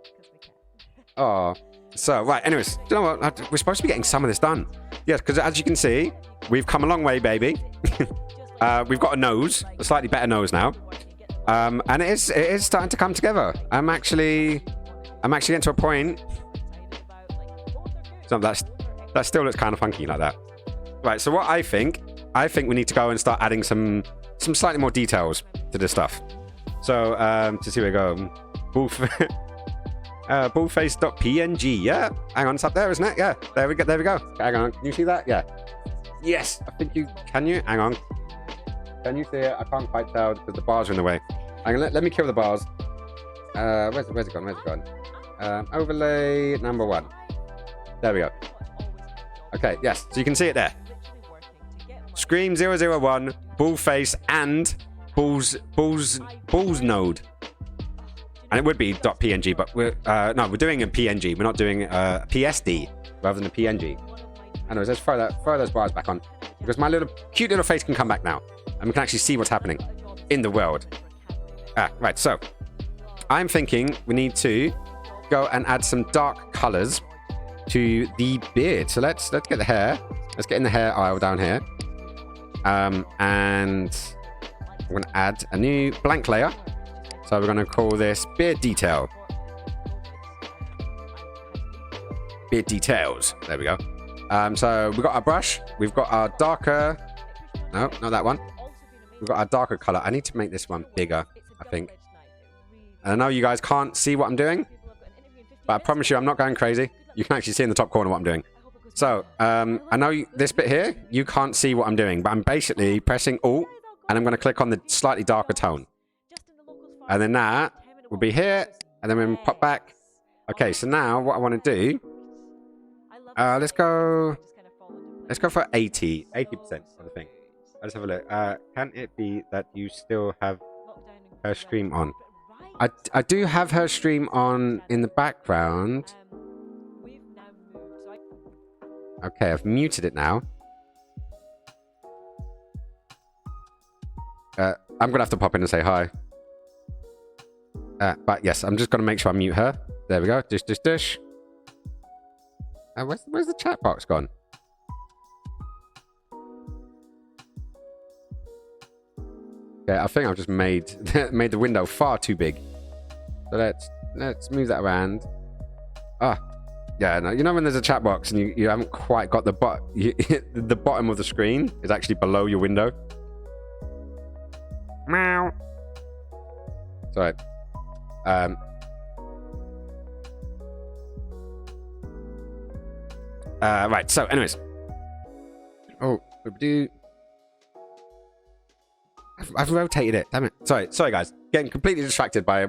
Oh, so right. Anyways, do you know what? We're supposed to be getting some of this done. Yes, because as you can see, we've come a long way, baby. We've got a slightly better nose now. And it is starting to come together. I'm actually getting to a point. So that still looks kind of funky like that. Right. So what I think we need to go and start adding some some slightly more details to this stuff. So to see where we go, bullface.png. Yeah, hang on, it's up there, isn't it? Yeah, there we go. There we go. Hang on, can you see that? Yeah. Yes, I think you can. You hang on. Can you see it? I can't quite tell because the bars are in the way. Hang on, let me kill the bars. Where's it gone? Where's it gone? Overlay number 1. There we go. Okay, yes, so you can see it there. Scream 001, Bullface, and Bulls node. And it would be .png, but we're doing a PNG. We're not doing a PSD rather than a PNG. Anyways, let's throw those bars back on because my cute little face can come back now, and we can actually see what's happening in the world. Right. So I'm thinking we need to go and add some dark colors to the beard. So let's get the hair. Let's get in the hair aisle down here. And I'm going to add a new blank layer. So we're going to call this beard detail. Beard details. There we go. So we've got our brush. We've got our darker. No, not that one. We've got our darker color. I need to make this one bigger, I think. And I know you guys can't see what I'm doing, but I promise you I'm not going crazy. You can actually see in the top corner what I'm doing. So, I know this bit here, you can't see what I'm doing, but I'm basically pressing Alt, and I'm going to click on the slightly darker tone. And then that will be here, and then when we pop back. Okay, so now what I want to do, let's go for 80% of the thing. Let's have a look. Can it be that you still have her stream on? I do have her stream on in the background. Okay, I've muted it now. I'm going to have to pop in and say hi. But yes, I'm just going to make sure I mute her. There we go. Dish. Where's the chat box gone? Okay, I think I've just made the window far too big. So let's move that around. Yeah, no, you know when there's a chat box and you haven't quite got the bottom of the screen is actually below your window. Meow. Sorry. Right. So, anyways. Oh, I've rotated it. Damn it. Sorry, guys. Getting completely distracted by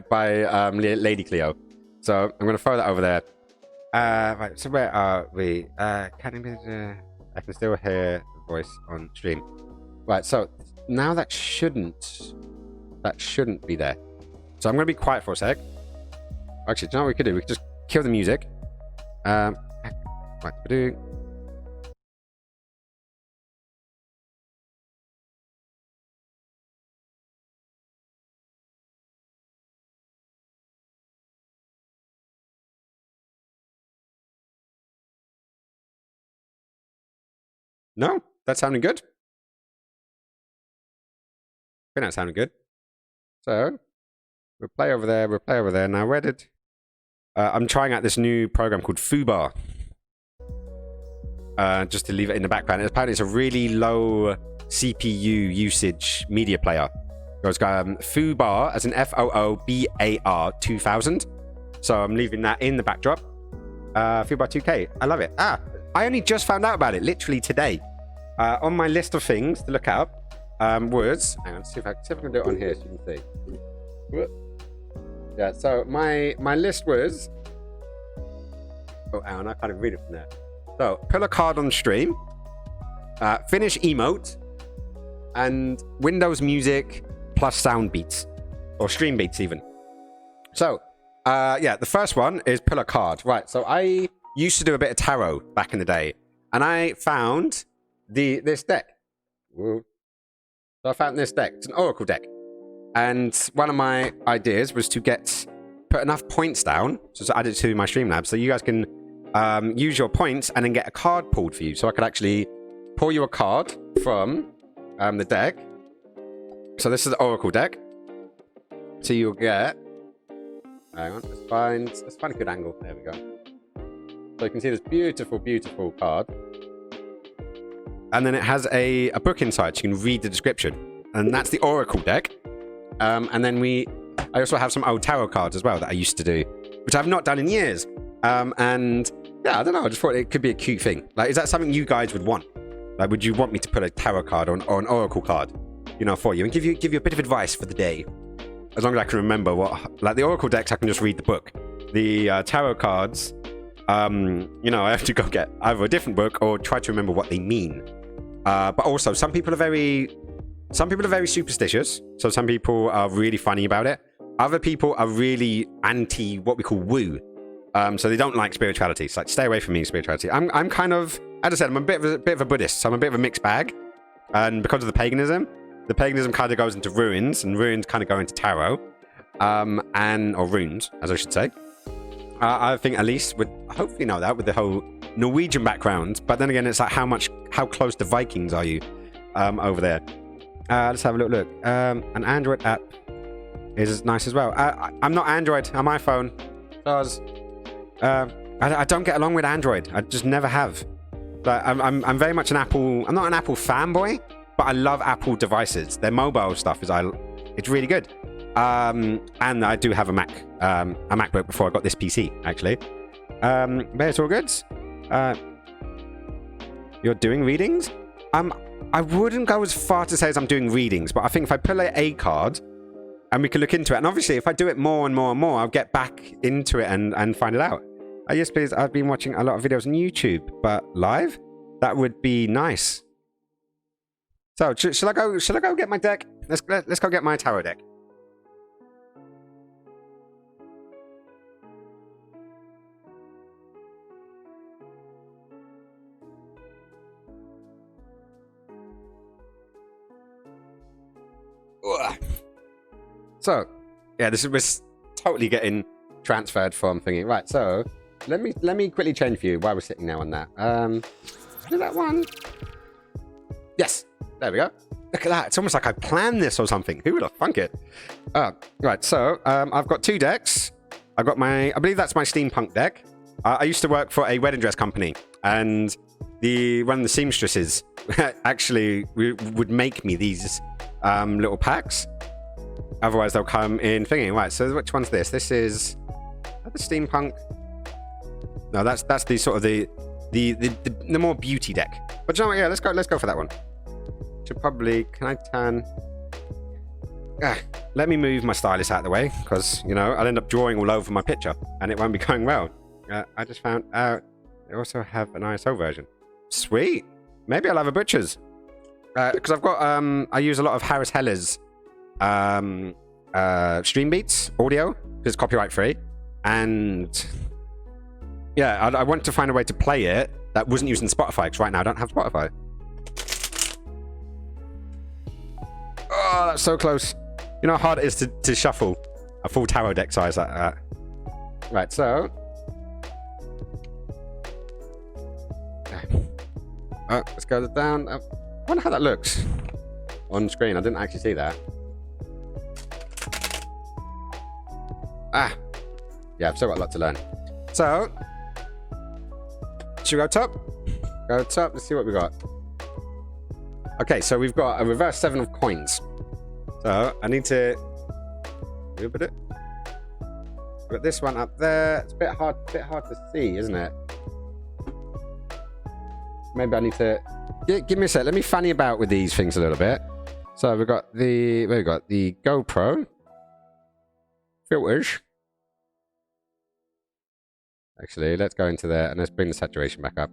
Lady Cleo. So I'm gonna throw that over there. Right, so where are we? I can still hear the voice on stream. Right, so now that shouldn't be there. So I'm going to be quiet for a sec. Actually, do you know what we could do? We could just kill the music. Right, do. No, that sounded good. I think that sounded good. So we'll play over there. Now, where did I'm trying out this new program called Fubar. Just to leave it in the background. Apparently, it's a really low CPU usage media player. It's got Fubar as in FOOBAR 2000. So I'm leaving that in the backdrop. Fubar 2K. I love it. I only just found out about it literally today. On my list of things to look up was, hang on, see if I can do it on here so you can see. Yeah, so my list was, oh, hang on, I can't even read it from there. So, pull a card on stream, finish emote, and Windows music plus sound beats, or stream beats even. So, yeah, the first one is pull a card. Right, so I used to do a bit of tarot back in the day, and I found this deck. Whoa. So I found this deck. It's an oracle deck. And one of my ideas was to put enough points down, so to add it to my Streamlabs, so you guys can use your points and then get a card pulled for you. So I could actually pull you a card from the deck. So this is the oracle deck. So you'll get, hang on, let's find a good angle. There we go. So you can see this beautiful, beautiful card. And then it has a book inside, so you can read the description. and that's the Oracle deck. And then I also have some old tarot cards as well that I used to do, which I've not done in years. And yeah, I don't know. I just thought it could be a cute thing. Like, is that something you guys would want? Like, would you want me to put a tarot card or an Oracle card, you know, for you and give you a bit of advice for the day? As long as I can remember what, like the Oracle decks, I can just read the book. The tarot cards, you know, I have to go get either a different book or try to remember what they mean. But also, some people are very superstitious. So some people are really funny about it. Other people are really anti what we call woo. So they don't like spirituality. It's like, stay away from me, spirituality. I'm kind of, as I said, I'm a bit of a Buddhist. So I'm a bit of a mixed bag. And because of the paganism kind of goes into ruins, and ruins kind of go into tarot, or runes, as I should say. I think Elise would hopefully know that with the whole Norwegian background. But then again, it's like how close to Vikings are you over there? Let's have a look. An Android app is nice as well. I'm not Android. I'm iPhone. Because I don't get along with Android. I just never have. Like, I'm very much an Apple. I'm not an Apple fanboy, but I love Apple devices. Their mobile stuff it's really good. And I do have a MacBook before I got this PC, actually. But it's all good. You're doing readings? I wouldn't go as far to say as I'm doing readings, but I think if I pull a card and we can look into it, and obviously if I do it more and more and more, I'll get back into it and find it out. Yes, please. I've been watching a lot of videos on YouTube, but live? That would be nice. So, shall I go get my deck? Let's go get my tarot deck. Ugh. So, yeah, this was totally getting transferred from thingy. Right, so let me quickly change view while we're sitting now on that. Do that one. Yes, there we go. Look at that. It's almost like I planned this or something. Who would have thunk it? Right, so I've got two decks. I've got I believe that's my steampunk deck. I used to work for a wedding dress company, and one of the seamstresses actually would make me these little packs. Otherwise, they'll come in thingy. Right, so which one's this? This is the steampunk. No, that's the sort of the more beauty deck. But you know what? Yeah, let's go for that one. Should probably, can I turn? Let me move my stylus out of the way, because you know I'll end up drawing all over my picture and it won't be going well. I just found out they also have an ISO version. Sweet. Maybe I'll have a butcher's. Because I've got I use a lot of Harris Heller's Stream Beats audio because it's copyright free, and yeah, I want to find a way to play it that wasn't using Spotify, because right now I don't have Spotify. Oh, that's so close. You know how hard it is to shuffle a full tarot deck size like that. Right, so let's go down. I wonder how that looks on screen. I didn't actually see that. Yeah, I've still got a lot to learn. So, should we go top? Go top. Let's see what we got. Okay, so we've got a reverse 7 of coins. So I need to move it. Got this one up there. It's a bit hard to see, isn't it? Maybe I need to give me a sec. Let me fanny about with these things a little bit. So we've got the GoPro filters. Actually, let's go into there and let's bring the saturation back up.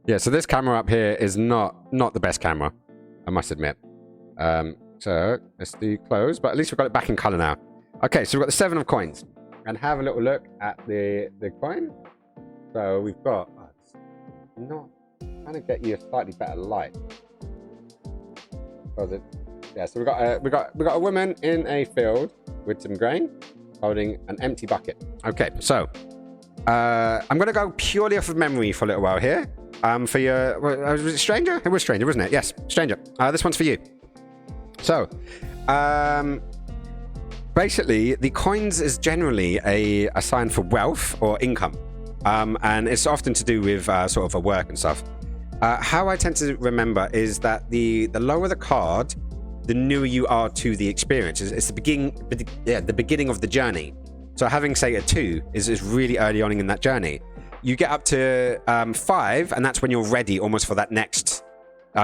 Yeah, so this camera up here is not the best camera, I must admit. So let's do close, but at least we've got it back in color now. Okay, so we've got the 7 of coins, and have a little look at the coin. So we've got not trying to get you a slightly better light. Yeah, so we got a woman in a field with some grain, holding an empty bucket. Okay, so I'm going to go purely off of memory for a little while here. For your, was it Stranger? It was Stranger, wasn't it? Yes, Stranger. This one's for you. So, basically, the coins is generally a sign for wealth or income, and it's often to do with sort of a work and stuff. How I tend to remember is that the lower the card, the newer you are to the experience. It's the beginning of the journey. So having, say, a 2 is really early on in that journey. You get up to 5, and that's when you're ready almost for that next.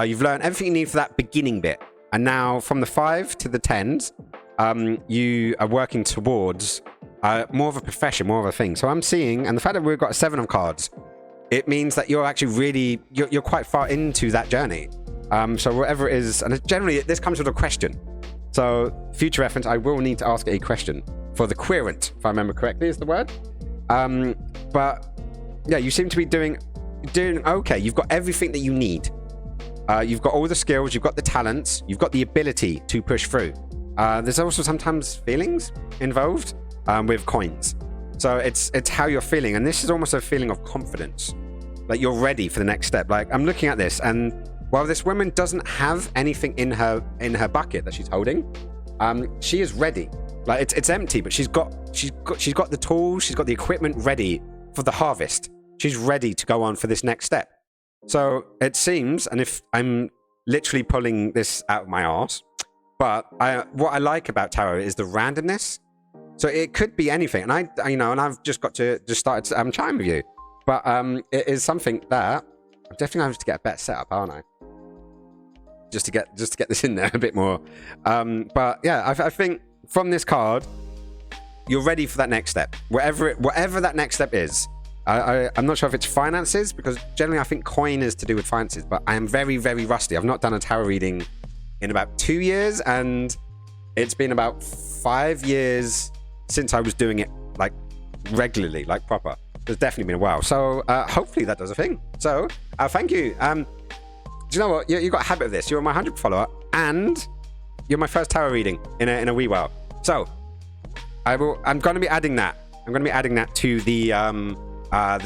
You've learned everything you need for that beginning bit. And now from the 5 to the 10s, you are working towards more of a profession, more of a thing. So I'm seeing, and the fact that we've got 7 of cards, it means that you're actually really, you're quite far into that journey. So whatever it is, and generally this comes with a question. So future reference, I will need to ask a question for the querent, if I remember correctly is the word. But yeah, you seem to be doing okay. You've got everything that you need. You've got all the skills, you've got the talents, you've got the ability to push through. There's also sometimes feelings involved with coins. So it's how you're feeling, and this is almost a feeling of confidence. Like you're ready for the next step. Like I'm looking at this, and while this woman doesn't have anything in her bucket that she's holding, she is ready. Like it's empty, but she's got the tools, she's got the equipment ready for the harvest. She's ready to go on for this next step. So it seems, and if I'm literally pulling this out of my arse, but what I like about tarot is the randomness. So it could be anything, and and I've just started chatting with you, but it is something that I'm definitely going to get a better setup, aren't I? Just to get this in there a bit more. But yeah, I think from this card, you're ready for that next step, whatever that next step is. I'm not sure if it's finances, because generally I think coin is to do with finances, but I am very, very rusty. I've not done a tarot reading in about 2 years, and it's been about 5 years since I was doing it like regularly, like proper. It's definitely been a while. So hopefully that does a thing. So thank you. Do you know what? You got a habit of this. You're my 100th follower, and you're my first tarot reading in a wee while. So I'm going to be adding that. I'm going to be adding that to the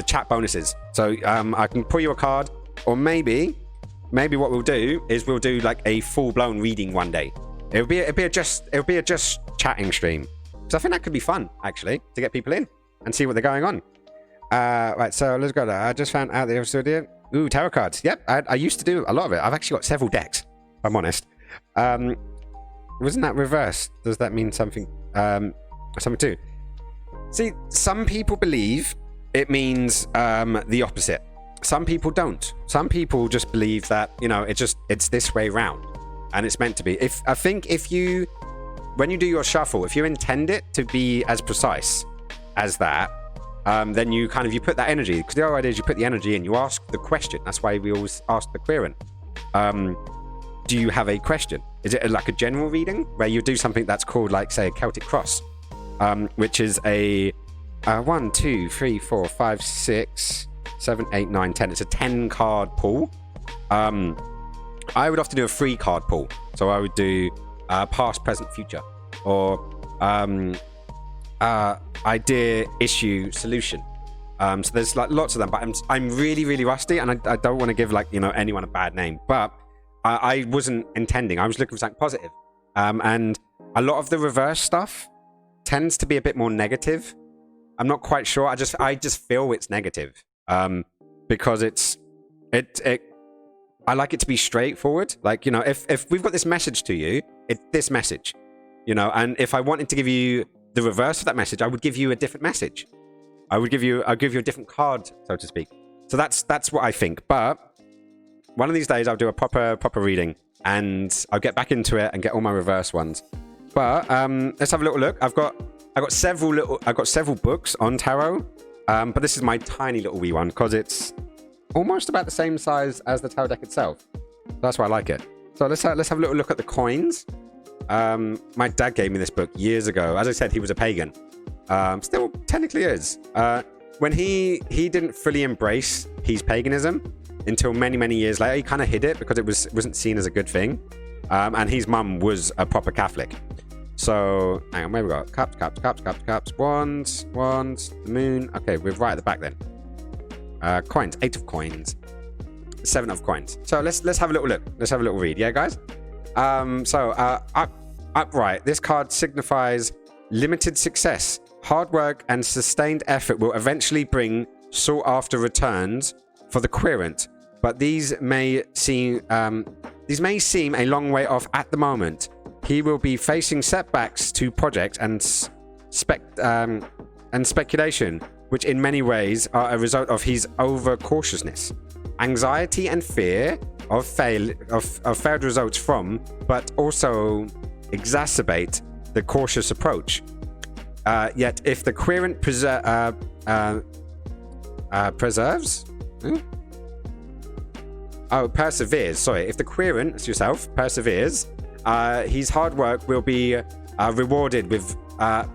chat bonuses. So I can pull you a card, or maybe what we'll do is we'll do like a full-blown reading one day. It'll be a just chatting stream. So I think that could be fun, actually, to get people in and see what they're going on. Right, so let's go there. I just found out the episode. Ooh, tarot cards. Yep, I used to do a lot of it. I've actually got several decks, if I'm honest. Wasn't that reversed? Does that mean something too? See, some people believe it means the opposite. Some people don't. Some people just believe that, it's this way round, and it's meant to be. When you do your shuffle, if you intend it to be as precise as that, then you put that energy, because the whole idea is you put the energy in, you ask the question. That's why we always ask the querent. Do you have a question? Is it like a general reading where you do something that's called, like, say, a Celtic cross, which is a 1, 2, 3, 4, 5, 6, 7, 8, 9, 10. It's a 10 card pull. I would often do a 3 card pull. So I would do past, present, future, or idea, issue, solution. So there's like lots of them, but I'm really, really rusty, and I don't want to give anyone a bad name, but I wasn't intending. I was looking for something positive. And a lot of the reverse stuff tends to be a bit more negative. I'm not quite sure. I just feel it's negative. Because I like it to be straightforward. Like, if we've got this message to you, it's this message, and if I wanted to give you the reverse of that message, I would give you a different message. I'll give you a different card, so to speak. So that's what I think. But one of these days I'll do a proper reading, and I'll get back into it and get all my reverse ones. But let's have a little look. I've got several books on tarot, but this is my tiny little wee one because it's almost about the same size as the tarot deck itself. That's why I like it. So let's have a little look at the coins. My dad gave me this book years ago. As I said, he was a pagan. Still technically is. When he didn't fully embrace his paganism until many, many years later. He kind of hid it because it wasn't seen as a good thing. And his mum was a proper Catholic. So, hang on, where we got? Cups, wands, the moon. Okay, we're right at the back then. Coins, 8 of coins, 7 of coins. So let's have a little look. Let's have a little read. Yeah, guys? Upright. This card signifies limited success. Hard work and sustained effort will eventually bring sought after returns for the querent. but these may seem a long way off at the moment. He will be facing setbacks to project and speculation, which in many ways are a result of his overcautiousness, anxiety and fear of failed results from, but also exacerbate the cautious approach. Yet if the querent perseveres. Sorry, if the querent, that's yourself, perseveres, his hard work will be rewarded with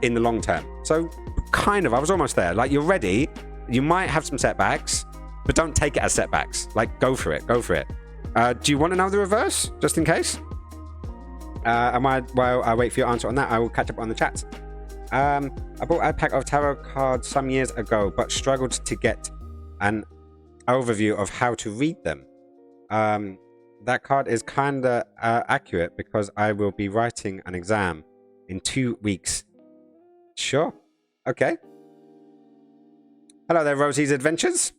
in the long term. So kind of, I was almost there. Like, you're ready. You might have some setbacks, but don't take it as setbacks. Like, go for it. Go for it. Do you want to know the reverse, just in case? And while I wait for your answer on that, I will catch up on the chat. I bought a pack of tarot cards some years ago, but struggled to get an overview of how to read them. That card is kind of accurate because I will be writing an exam in 2 weeks. Sure. Okay. Hello there, Rosie's Adventures.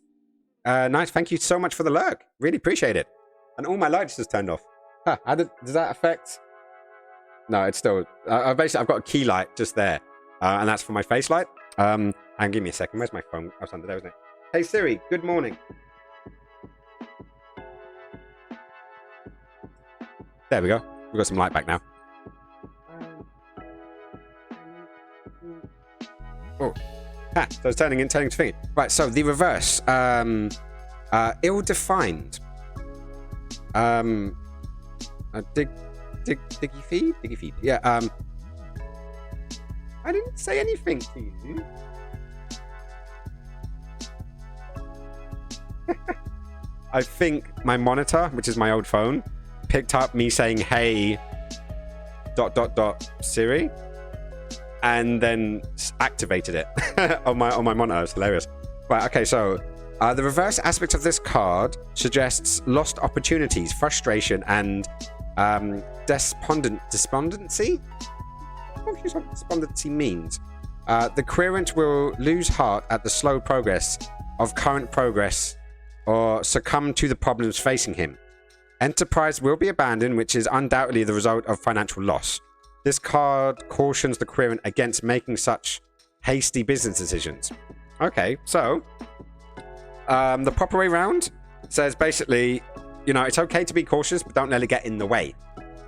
Nice. Thank you so much for the lurk. Really appreciate it. And all my lights just turned off. Huh, does that affect? No, it's still... basically, I've got a key light just there. And that's for my face light. And give me a second. Where's my phone? Oh, it's under there, isn't it? Hey, Siri. Good morning. There we go. We've got some light back now. Oh. Ah, so it's turning to thingy. Right, so the reverse. Ill-defined. Diggy feed? Yeah, I didn't say anything to you. I think my monitor, which is my old phone, picked up me saying, hey, ... Siri, and then activated it on my monitor. It's hilarious. Right, okay, so the reverse aspect of this card suggests lost opportunities, frustration, and despondency? I'm confused what despondency means. The querent will lose heart at the slow progress of current progress or succumb to the problems facing him. Enterprise will be abandoned, which is undoubtedly the result of financial loss. This card cautions the querent against making such hasty business decisions. Okay, so the proper way round says basically, you know, it's okay to be cautious, but don't let it get in the way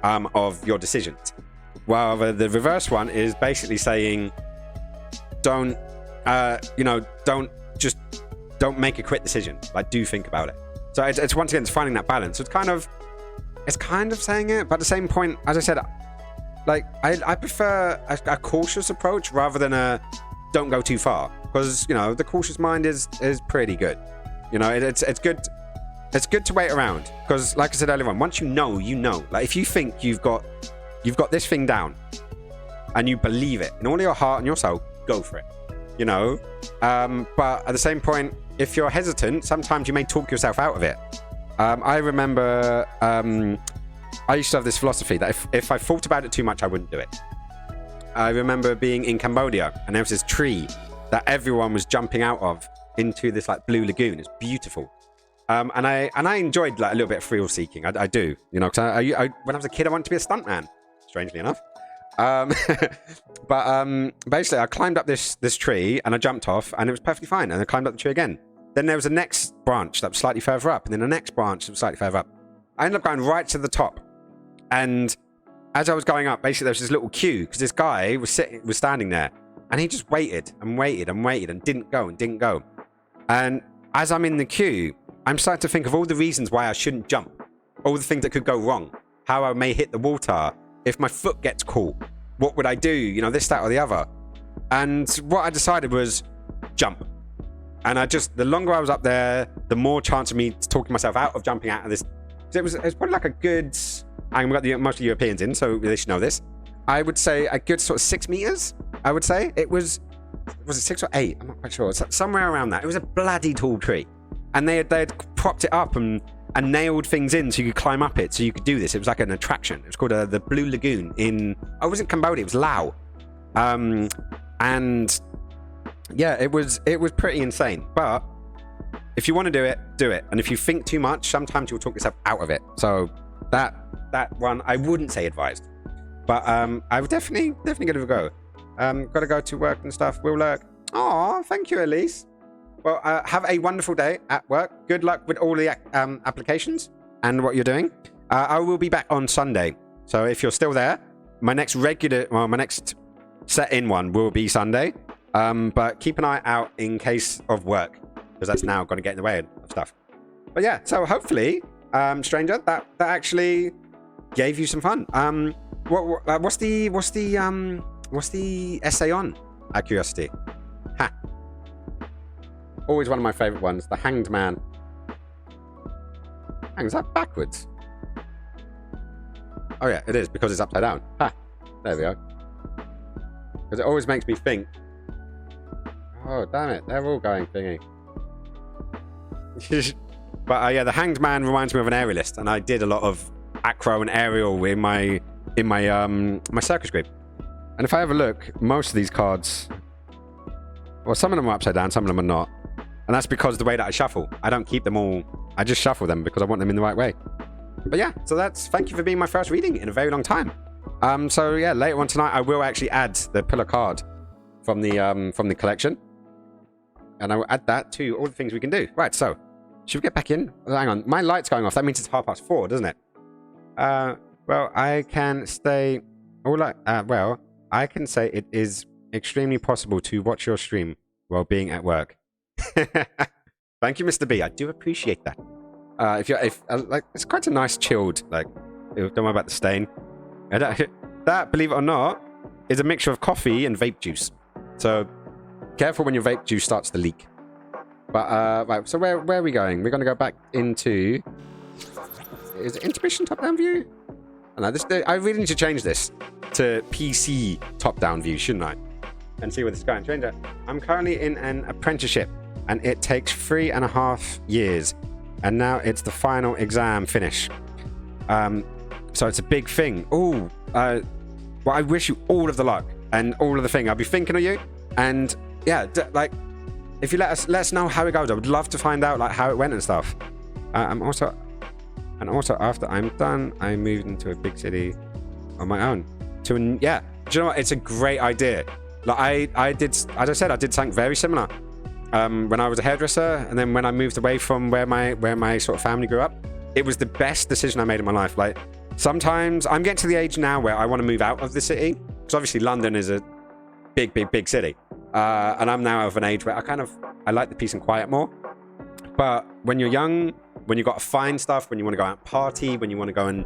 of your decisions. While the reverse one is basically saying, don't make a quick decision. Like, do think about it. So it's once again, it's finding that balance. So it's kind of saying it, but at the same point, as I said, like I prefer a cautious approach rather than a don't go too far, because you know the cautious mind is pretty good. You know, it's good. It's good to wait around because, like I said earlier on, once you know. Like if you think you've got this thing down, and you believe it in all your heart and your soul, go for it. You know, but at the same point, if you're hesitant, sometimes you may talk yourself out of it. I remember I used to have this philosophy that if I thought about it too much, I wouldn't do it. I remember being in Cambodia, and there was this tree that everyone was jumping out of into this like blue lagoon. It's beautiful. And I enjoyed like a little bit of thrill seeking. I do, you know, because I when I was a kid, I wanted to be a stuntman, strangely enough. But basically, I climbed up this tree and I jumped off, and it was perfectly fine. And I climbed up the tree again. Then there was a next branch that was slightly further up, and then the next branch that was slightly further up. I ended up going right to the top. And as I was going up, basically there was this little queue because this guy was standing there, and he just waited and waited and waited and didn't go. And as I'm in the queue, I'm starting to think of all the reasons why I shouldn't jump, all the things that could go wrong, how I may hit the water, if my foot gets caught, what would I do? You know, this, that, or the other. And what I decided was jump. And the longer I was up there, the more chance of me talking myself out of jumping out of this. It was probably like a good, and we've got most of the Europeans in, so they should know this. I would say a good sort of 6 meters, I would say. Was it 6 or 8? I'm not quite sure. Somewhere around that. It was a bloody tall tree. And they had propped it up and nailed things in so you could climb up it, so you could do this. It was like an attraction. It was called the Blue Lagoon in... Oh, it wasn't Cambodia, it was Laos. And... yeah, it was pretty insane. But if you want to do it, do it. And if you think too much, sometimes you'll talk yourself out of it. So that one, I wouldn't say advised. But I would definitely give it a go. Got to go to work and stuff. We'll lurk. Oh, thank you, Elise. Well, have a wonderful day at work. Good luck with all the applications and what you're doing. I will be back on Sunday. So if you're still there, my next set-in one will be Sunday. But keep an eye out in case of work, because that's now going to get in the way of stuff. But yeah, so hopefully, stranger, that actually gave you some fun. What's the essay on? Out of curiosity. Ha. Always one of my favorite ones. The Hanged Man. Hang, is that backwards? Oh yeah, it is, because it's upside down. Ha. There we go. Because it always makes me think. Oh, damn it. They're all going thingy. But yeah, the Hanged Man reminds me of an aerialist, and I did a lot of acro and aerial in my circus group. And if I have a look, most of these cards, well, some of them are upside down, some of them are not. And that's because the way that I shuffle. I don't keep them all. I just shuffle them because I want them in the right way. But yeah, so thank you for being my first reading in a very long time. So yeah, later on tonight, I will actually add the pillar card from the collection. And I will add that to all the things we can do. Right, so should we get back in? Hang on, my light's going off. That means it's 4:30, doesn't it? Well, I can stay. Well, I can say it is extremely possible to watch your stream while being at work. Thank you, Mr. B. I do appreciate that. Like, it's quite a nice chilled. Like, don't worry about the stain. That, believe it or not, is a mixture of coffee and vape juice. So careful when your vape juice starts to leak. But right. So where are we going? We're going to go back into. Is it intermission top-down view? Oh, no, I really need to change this to PC top-down view, shouldn't I? And see where this is going. Change it. I'm currently in an apprenticeship, and it takes 3.5 years. And now it's the final exam finish. So it's a big thing. Oh, well, I wish you all of the luck and all of the thing. I'll be thinking of you. And yeah, like, if you let us know how it goes. I would love to find out like how it went and stuff. And also, after I'm done, I moved into a big city on my own. Yeah. Do you know what? It's a great idea. Like I did, as I said, I did something very similar. When I was a hairdresser, and then when I moved away from where my sort of family grew up, it was the best decision I made in my life. Like, sometimes I'm getting to the age now where I want to move out of the city, because obviously London is a big city, and I'm now of an age where I like the peace and quiet more. But when you're young, when you got to find stuff, when you want to go out and party, when you want to go and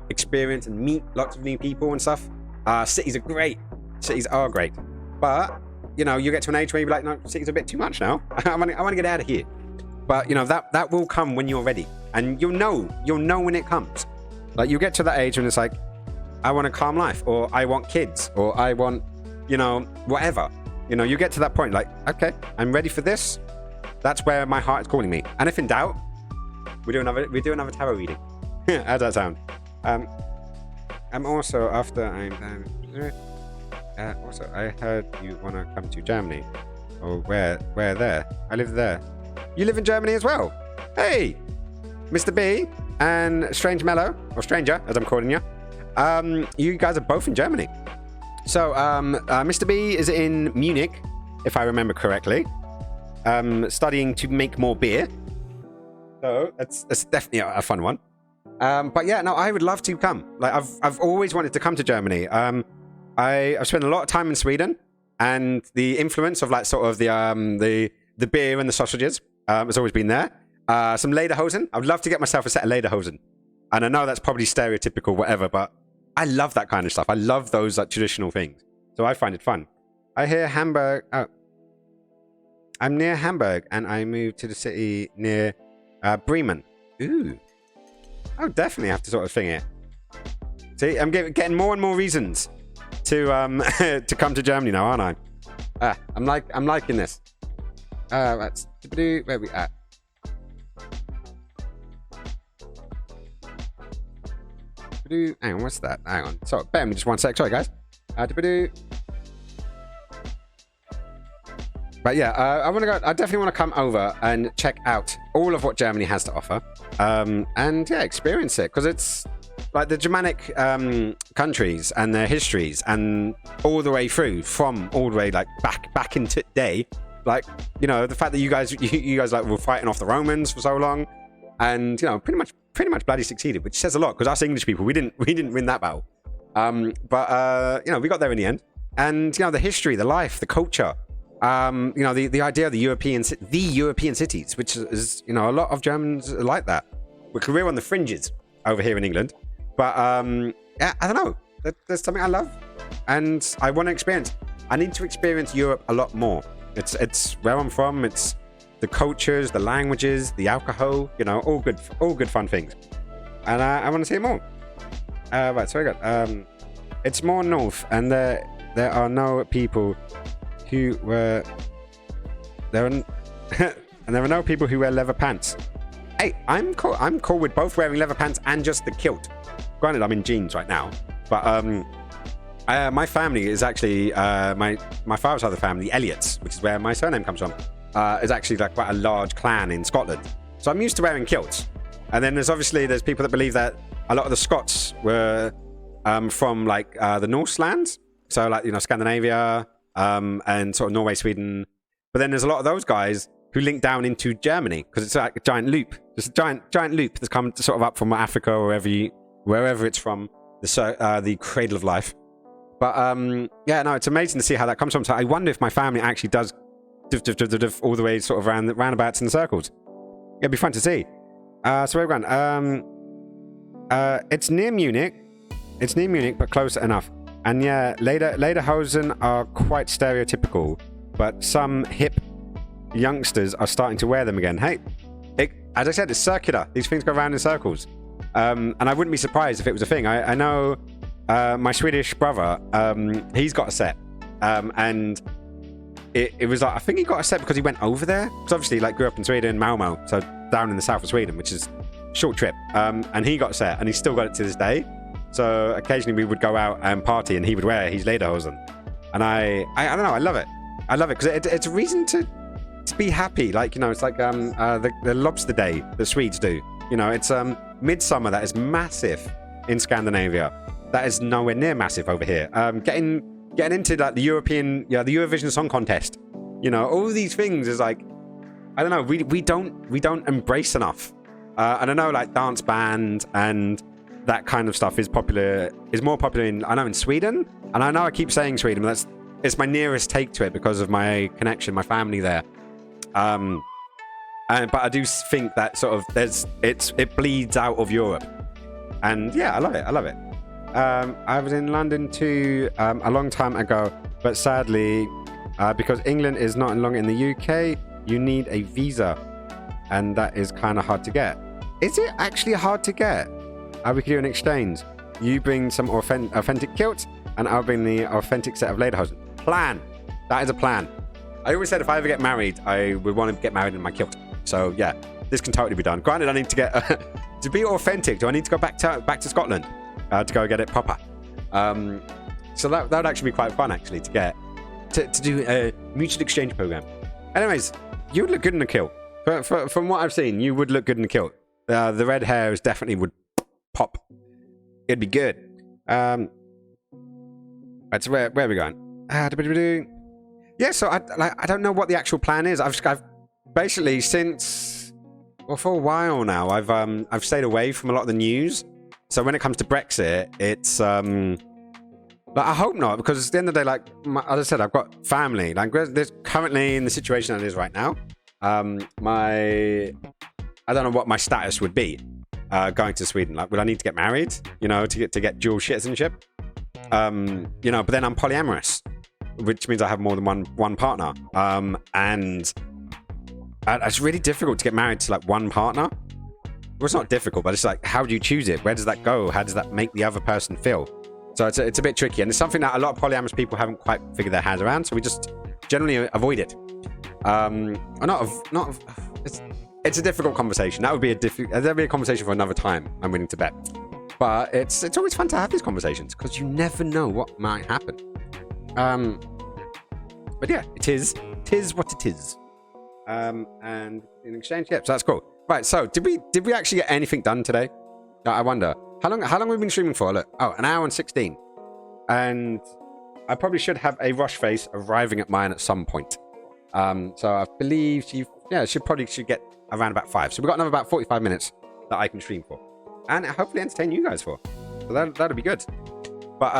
experience and meet lots of new people and stuff, cities are great. Cities are great, but you get to an age where you're like, no, city's a bit too much now. I want to get out of here. But that will come when you're ready, and you'll know when it comes. Like, you get to that age when it's like, I want a calm life, or I want kids, or I want, whatever. You get to that point, like, okay, I'm ready for this. That's where my heart is calling me. And if in doubt, we do another tarot reading. How's that sound? I'm also after I'm done. Also, I heard you want to come to Germany. Oh, where there? I live there. You live in Germany as well? Hey, Mr. B and Strange Mellow, or Stranger, as I'm calling you. You guys are both in Germany. So, Mr. B is in Munich, if I remember correctly, studying to make more beer. So that's definitely a fun one. But yeah, no, I would love to come. Like, I've always wanted to come to Germany. I've spent a lot of time in Sweden, and the influence of like sort of the beer and the sausages has always been there. Some lederhosen. I would love to get myself a set of lederhosen. And I know that's probably stereotypical, whatever, but I love that kind of stuff. I love those like traditional things. So I find it fun. I hear Hamburg. Oh, I'm near Hamburg, and I moved to the city near Bremen. Ooh. I would definitely have to sort of thing it. See, I'm getting more and more reasons to to come to Germany now, aren't I? I'm liking this. That's where we at. Hang on, what's that? Hang on. So, bear me just one sec. Sorry, guys. But yeah, I want to go. I definitely want to come over and check out all of what Germany has to offer, and yeah, experience it, because it's like the Germanic countries and their histories, and all the way through, from all the way like back into day. Like, you know, the fact that you guys like were fighting off the Romans for so long, and you know, pretty much bloody succeeded, which says a lot, because us English people, we didn't win that battle. But you know, we got there in the end, and you know, the history, the life, the culture. You know, the idea of the European cities, which is, you know, a lot of Germans are like that. We're on the fringes over here in England, but yeah, I don't know. There's something I love, and I want to experience. I need to experience Europe a lot more. It's where I'm from. It's the cultures, the languages, the alcohol. You know, all good fun things, and I want to see it more. Right, so we got it's more north, and there are no people who were there, and there are no people who wear leather pants. Hey, I'm cool with both wearing leather pants and just the kilt. Granted, I'm in jeans right now, but my family is actually my father's side of the family, Elliots, which is where my surname comes from, is actually like quite a large clan in Scotland. So I'm used to wearing kilts. And then there's people that believe that a lot of the Scots were from like the Norse lands, so like, you know, Scandinavia. And sort of Norway, Sweden. But then there's a lot of those guys who link down into Germany, because it's like a giant loop. It's a giant loop that's come sort of up from Africa or wherever it's from, the cradle of life. But yeah, no, it's amazing to see how that comes from. So I wonder if my family actually does all the way sort of roundabouts in circles. It'd be fun to see. So where are we going? It's near Munich. It's near Munich, but close enough. And yeah, lederhosen are quite stereotypical, but some hip youngsters are starting to wear them again. Hey, as I said, it's circular. These things go around in circles. And I wouldn't be surprised if it was a thing. I know my Swedish brother, he's got a set. And it was like, I think he got a set because he went over there. Because obviously, like, grew up in Sweden, Malmö, so down in the south of Sweden, which is a short trip. And he got a set, and he's still got it to this day. So occasionally we would go out and party, and he would wear his lederhosen, and I don't know, I love it because it's a reason to be happy. Like, you know, it's like the Lobster Day that Swedes do. You know, it's midsummer that is massive in Scandinavia, that is nowhere near massive over here. Getting into like the Eurovision Song Contest. You know, all these things is like, I don't know, we don't embrace enough. And I know, like, dance band and that kind of stuff is more popular in Sweden, and I know I keep saying Sweden, but it's my nearest take to it because of my connection, my family there. But I do think that sort of it bleeds out of Europe, and yeah, I love it. I was in London too a long time ago, but sadly, because England is not longer in the UK, you need a visa, and that is kind of hard to get. Is it actually hard to get? We could do an exchange. You bring some authentic kilts, and I'll bring the authentic set of lederhosen. Plan. That is a plan. I always said if I ever get married, I would want to get married in my kilt. So yeah, this can totally be done. Granted, I need to get to be authentic. Do I need to go back to Scotland to go get it proper? So that would actually be quite fun, actually, to get to do a mutual exchange program. Anyways, you would look good in a kilt. From what I've seen, you would look good in a kilt. The red hair is definitely would pop. It'd be good. Right, so where are we going? Yeah, so I don't know what the actual plan is. I've basically for a while now, I've stayed away from a lot of the news. So when it comes to Brexit, it's I hope not, because at the end of the day, like, as I said, I've got family. Like, there's currently in the situation that it is right now. I don't know what my status would be. Going to Sweden, like, would I need to get married, you know, to get dual citizenship? You know, but then I'm polyamorous, which means I have more than one partner. And it's really difficult to get married to like one partner. Well, it's not difficult, but it's like, how do you choose it? Where does that go? How does that make the other person feel? So it's a bit tricky, and it's something that a lot of polyamorous people haven't quite figured their hands around. So we just generally avoid it. It's a difficult conversation. That'd be a conversation for another time, I'm willing to bet. But it's always fun to have these conversations, because you never know what might happen. But But yeah, it is what it is. And in exchange, yeah, so that's cool. Right, so did we actually get anything done today? I wonder. How long have we been streaming for? Look, an hour and 16. And I probably should have a rush face arriving at mine at some point. So I believe she should get around about 5. So we've got another about 45 minutes that I can stream for. And hopefully entertain you guys for. So that'll be good. But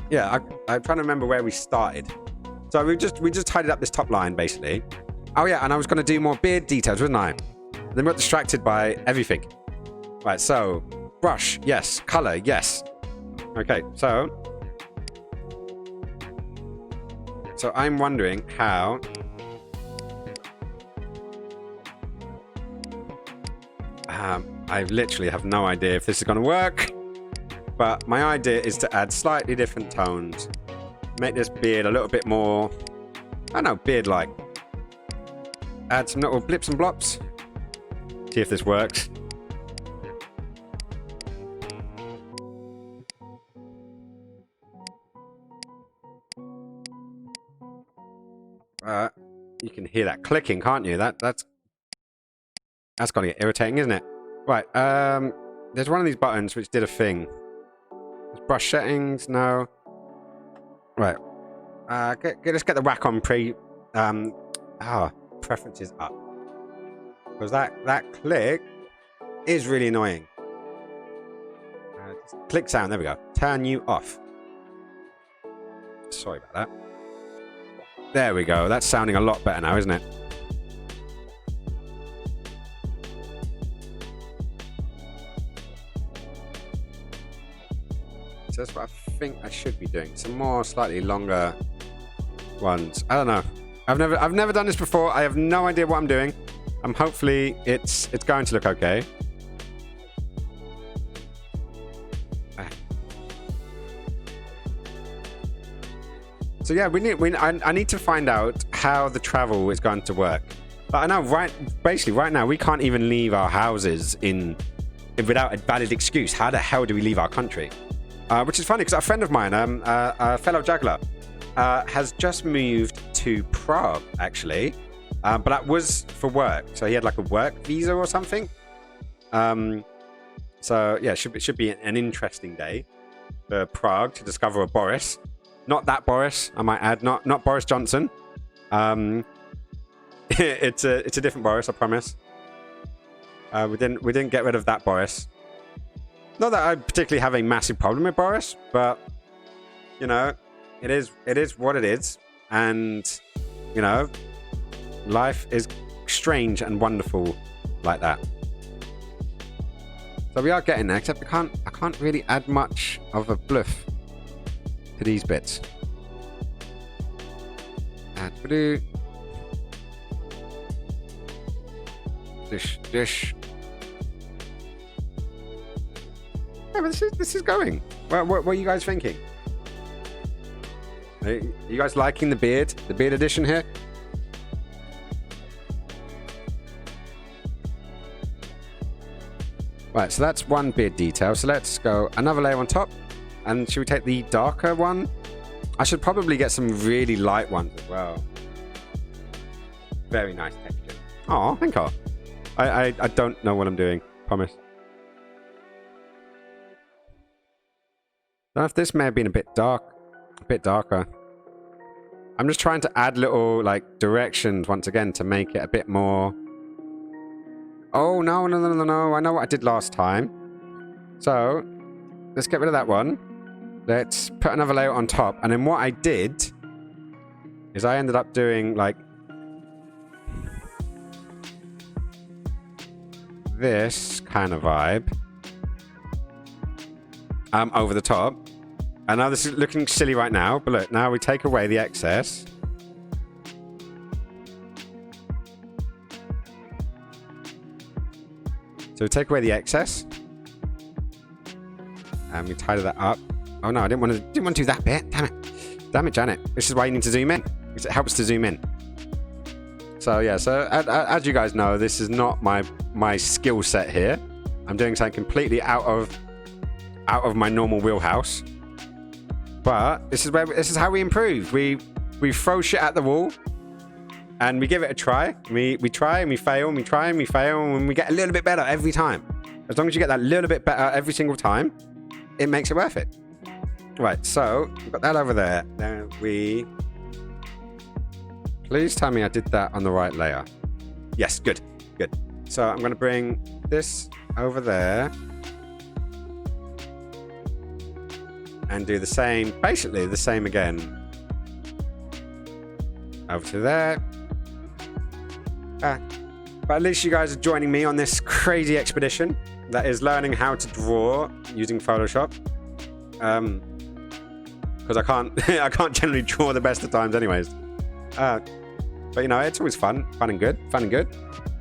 yeah, I'm trying to remember where we started. So we just tidied up this top line basically. Oh yeah, and I was going to do more beard details, wasn't I? And then we got distracted by everything. Right, so brush, yes. Color, yes. Okay, so I'm wondering how I literally have no idea if this is going to work, but my idea is to add slightly different tones, make this beard a little bit more, I don't know, beard-like. Add some little blips and blops. See if this works. You can hear that clicking, can't you? That's gotta get irritating, isn't it? Right, there's one of these buttons which did a thing. There's brush settings, no. Right. Let's get the Wacom preferences up. Because that click is really annoying. Click sound, there we go. Turn you off. Sorry about that. There we go. That's sounding a lot better now, isn't it? So that's what I think I should be doing. Some more slightly longer ones. I don't know. I've never done this before. I have no idea what I'm doing. Hopefully it's going to look okay. So yeah, I need to find out how the travel is going to work. But I know basically right now we can't even leave our houses without a valid excuse. How the hell do we leave our country? Which is funny because a friend of mine, a fellow juggler, has just moved to Prague actually, but that was for work. So he had like a work visa or something. So yeah, it should be an interesting day for Prague to discover a Boris. Not that Boris, I might add. Not Boris Johnson. It's a different Boris, I promise. We didn't get rid of that Boris. Not that I particularly have a massive problem with Boris, but you know, it is what it is, and you know, life is strange and wonderful like that. So we are getting there, except I can't really add much of a bluff to these bits. Dish. Yeah, but this is going. What are you guys thinking? Are you guys liking the beard edition here? Right, so that's one beard detail. So let's go another layer on top. And should we take the darker one? I should probably get some really light ones as well. Very nice texture. Oh, thank you. I don't know what I'm doing. Promise. I don't know if this may have been a bit darker. I'm just trying to add little like directions once again to make it a bit more. Oh no! I know what I did last time. So let's get rid of that one. Let's put another layer on top. And then what I did is I ended up doing like this kind of vibe over the top. And now this is looking silly right now, but look, now we take away the excess. So we take away the excess. And we tidy that up. Oh no, I didn't want to do that bit. Damn it, Janet. This is why you need to zoom in, because it helps to zoom in. So yeah, so as you guys know, this is not my skill set here. I'm doing something completely out of my normal wheelhouse. But this is how we improve. We we throw shit at the wall and we give it a try. We try and we fail and we try and we fail and we get a little bit better every time. As long as you get that little bit better every single time, it makes it worth it. Right, so we've got that over there. Now please tell me I did that on the right layer. Yes, good. So I'm going to bring this over there and do the same, basically the same again. Over to there. But at least you guys are joining me on this crazy expedition that is learning how to draw using Photoshop. Because I can't generally draw the best of times anyways. But you know, it's always fun and good.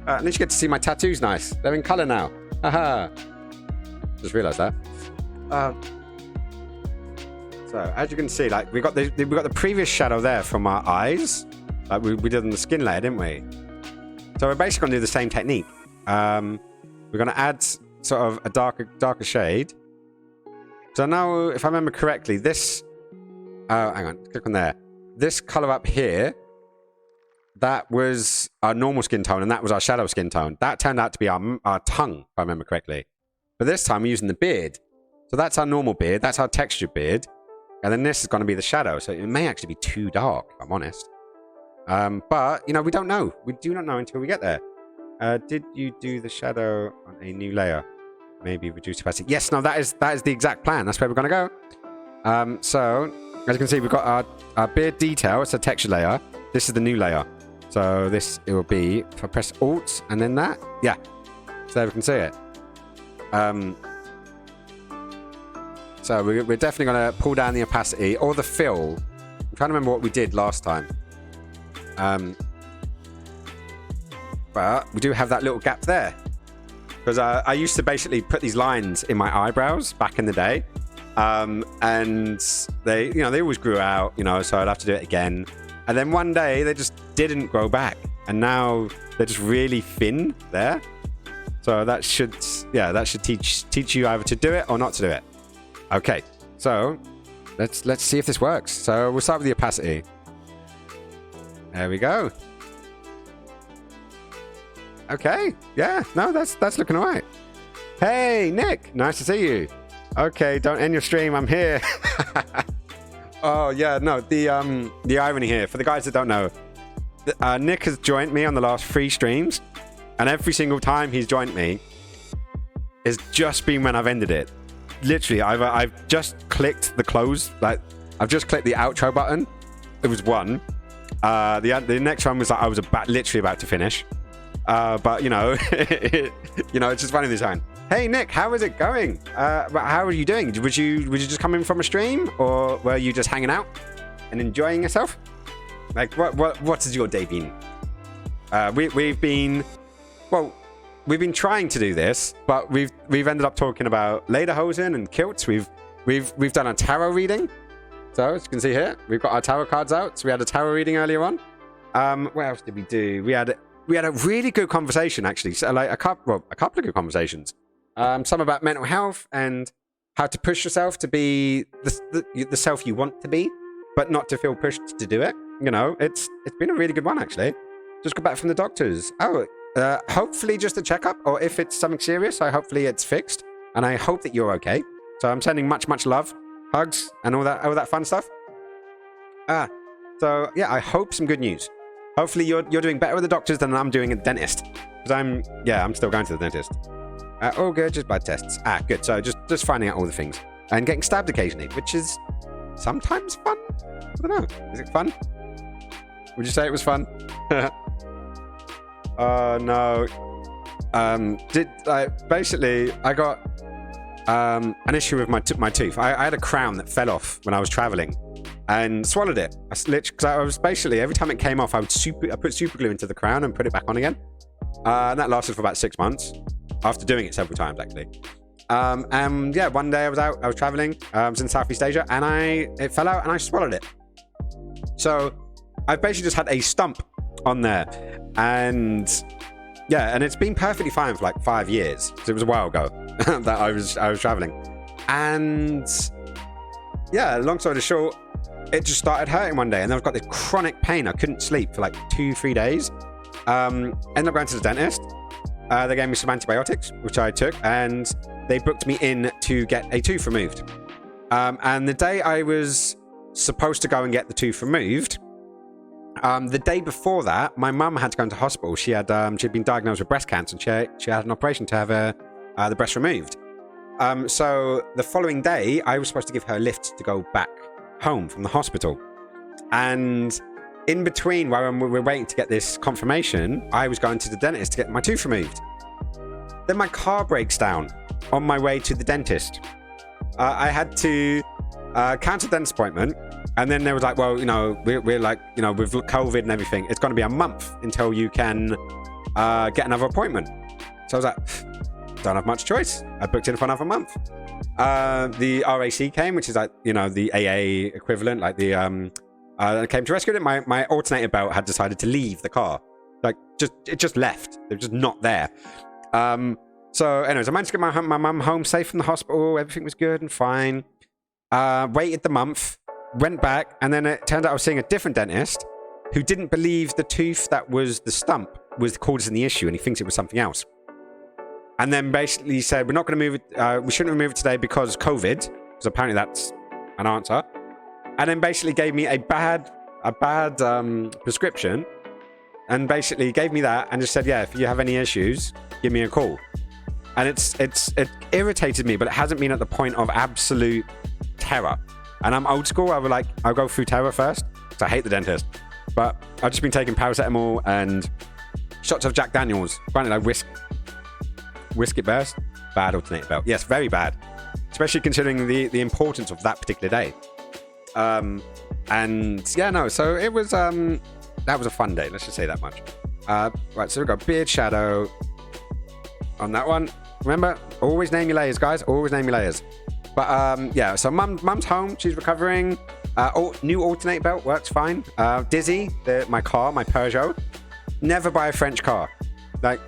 At least you get to see my tattoos nice. They're in color now. Haha. Just realized that. So as you can see, like we got the previous shadow there from our eyes, like we did on the skin layer, didn't we? So we're basically gonna do the same technique. We're gonna add sort of a darker shade. So now, if I remember correctly, this. Hang on, click on there. This color up here, that was our normal skin tone, and that was our shadow skin tone. That turned out to be our tongue, if I remember correctly. But this time we're using the beard. So that's our normal beard, that's our textured beard. And then this is going to be the shadow, so it may actually be too dark, if I'm honest. But, you know, we don't know. We do not know until we get there. Did you do the shadow on a new layer? Maybe reduce opacity. Yes, no, that is the exact plan. That's where we're going to go. So, as you can see, we've got our beard detail. It's a texture layer. This is the new layer. So this, it will be, if I press Alt and then that. Yeah. So there we can see it. So we're definitely going to pull down the opacity or the fill. I'm trying to remember what we did last time. But we do have that little gap there. Because I used to basically put these lines in my eyebrows back in the day. And they, you know, they always grew out, you know, so I'd have to do it again. And then one day they just didn't grow back. And now they're just really thin there. So that should, yeah, that should teach you either to do it or not to do it. Okay, so let's see if this works. So we'll start with the opacity. There we go. Okay, yeah, no, that's looking all right. Hey, Nick, nice to see you. Okay, don't end your stream, I'm here. Oh, yeah, no, the irony here, for the guys that don't know, Nick has joined me on the last 3 streams, and every single time he's joined me, it's just been when I've ended it. Literally, I've just clicked the close, like, I've just clicked the outro button. It was one. The next one was like, I was literally about to finish. But, you know, you know, it's just funny this time. Hey, Nick, how is it going? How are you doing? Would you just come in from a stream, or were you just hanging out and enjoying yourself? Like, what has your day been? We've been trying to do this, but we've ended up talking about lederhosen and kilts. We've done a tarot reading. So as you can see here, we've got our tarot cards out. So we had a tarot reading earlier on. What else did we do? We had a really good conversation, actually. So like a couple of good conversations. Some about mental health and how to push yourself to be the self you want to be, but not to feel pushed to do it. You know, it's been a really good one, actually. Just got back from the doctors. Oh, hopefully just a checkup, or if it's something serious, hopefully it's fixed, and I hope that you're okay. So I'm sending much love, hugs, and all that fun stuff. So yeah, I hope some good news. Hopefully you're doing better with the doctors than I'm doing at the dentist, because I'm still going to the dentist. All good, just blood tests. Good. So just finding out all the things and getting stabbed occasionally, which is sometimes fun. I don't know. Is it fun? Would you say it was fun? No. Basically, I got an issue with my tooth. I had a crown that fell off when I was traveling and swallowed it. Because I was basically, every time it came off, I put super glue into the crown and put it back on again. And that lasted for about 6 months after doing it several times, actually. And yeah, one day I was traveling, I was in Southeast Asia, and it fell out and I swallowed it. So I've basically just had a stump on there, and yeah, and it's been perfectly fine for like 5 years. So it was a while ago that I was traveling, and yeah, long story short, it just started hurting one day, and I've got this chronic pain. I couldn't sleep for like 2-3 days. Ended up going to the dentist. They gave me some antibiotics, which I took, and they booked me in to get a tooth removed. And the day I was supposed to go and get the tooth removed, the day before that, my mum had to go into hospital. She'd been diagnosed with breast cancer, and she had an operation to have the breast removed. So the following day, I was supposed to give her a lift to go back home from the hospital. And in between, while we were waiting to get this confirmation, I was going to the dentist to get my tooth removed. Then my car breaks down on my way to the dentist. I had to cancel the dentist appointment. And then they was like, well, we're like, with COVID and everything, it's going to be a month until you can get another appointment. So I was like, don't have much choice. I booked in for another month. The RAC came, which is like, the AA equivalent, like the came to rescue it. My alternator belt had decided to leave the car. Like, it just left. It was just not there. So anyways, I managed to get my mum home safe from the hospital. Everything was good and fine. Waited the month, went back, and then it turned out I was seeing a different dentist who didn't believe the tooth that was the stump was causing the issue, and he thinks it was something else. And then basically said, we're not going to move it, we shouldn't remove it today because COVID, because apparently that's an answer. And then basically gave me a bad prescription, and basically gave me that and just said, yeah, if you have any issues, give me a call. And it irritated me, but it hasn't been at the point of absolute terror. And I'm old school. I'll go through terror first, because I hate the dentist. But I've just been taking paracetamol and shots of Jack Daniels. Granted, I whisk it burst. Bad alternator belt. Yes, very bad. Especially considering the importance of that particular day. And yeah, no. So it was that was a fun day. Let's just say that much. Right. So we've got beard shadow on that one. Remember, always name your layers, guys. Always name your layers. But yeah, so mum's home. She's recovering. New alternator belt works fine. Dizzy, my car, my Peugeot. Never buy a French car. Like,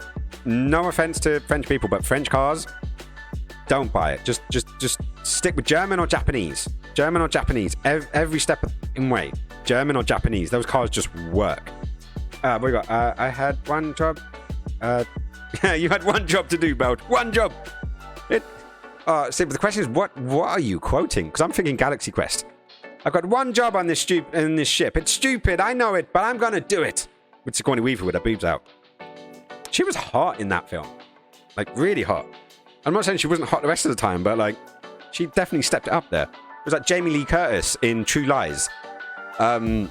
no offense to French people, but French cars, don't buy it. Just stick with German or Japanese. German or Japanese. Every step in way. German or Japanese. Those cars just work. What we got? I had one job. You had one job to do, Belt. One job. See, but the question is, what are you quoting? Because I'm thinking Galaxy Quest. I've got one job on this ship. It's stupid, I know it, but I'm gonna do it. With Sigourney Weaver with her boobs out. She was hot in that film. Like, really hot. I'm not saying she wasn't hot the rest of the time, but like, she definitely stepped it up there. It was like Jamie Lee Curtis in True Lies. Because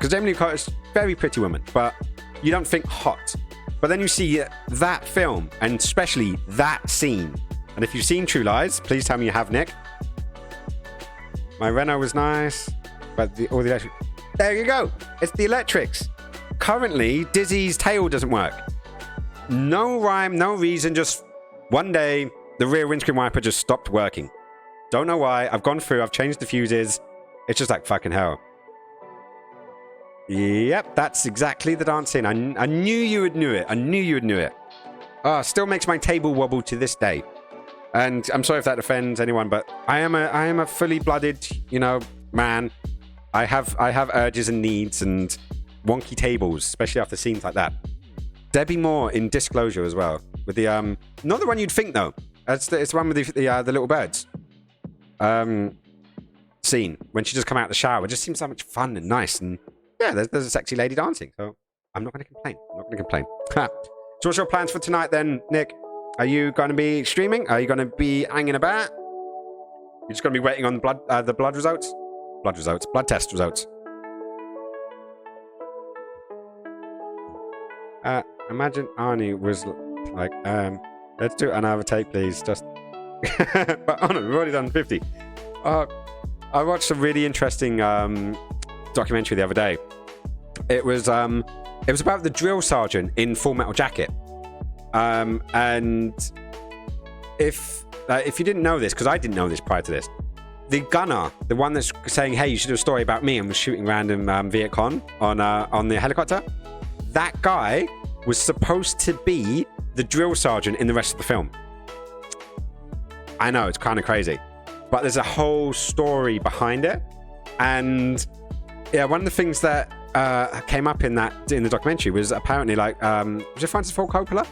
Jamie Lee Curtis, very pretty woman, but you don't think hot. But then you see that film, and especially that scene. And if you've seen True Lies, please tell me you have, Nick. My Renault was nice, but all the electric... There you go. It's the electrics. Currently, Dizzy's tail doesn't work. No rhyme, no reason, just one day, the rear windscreen wiper just stopped working. Don't know why. I've gone through, I've changed the fuses. It's just like fucking hell. Yep, that's exactly the dance scene. I knew you would know it. I knew you would know it. Still makes my table wobble to this day. And I'm sorry if that offends anyone, but I am a fully blooded, man. I have urges and needs and wonky tables, especially after scenes like that. Debbie Moore in Disclosure as well, with the not the one you'd think though. It's the one with the little birds. Scene when she just come out of the shower. It just seems so much fun and nice, and yeah, there's a sexy lady dancing. So I'm not going to complain. So what's your plans for tonight then, Nick? Are you going to be streaming? Are you going to be hanging about? You're just going to be waiting on the blood results? Blood test results. Imagine Arnie was like, let's do another take, please. Just, but oh no, we've already done 50. I watched a really interesting documentary the other day. It was about the drill sergeant in Full Metal Jacket. And if you didn't know this, because I didn't know this prior to this, the gunner, the one that's saying, hey, you should do a story about me, and was shooting random Viet Cong on the helicopter, that guy was supposed to be the drill sergeant in the rest of the film. I know, it's kind of crazy, but there's a whole story behind it. And yeah, one of the things that came up in the documentary was apparently like, was it Francis Ford Coppola?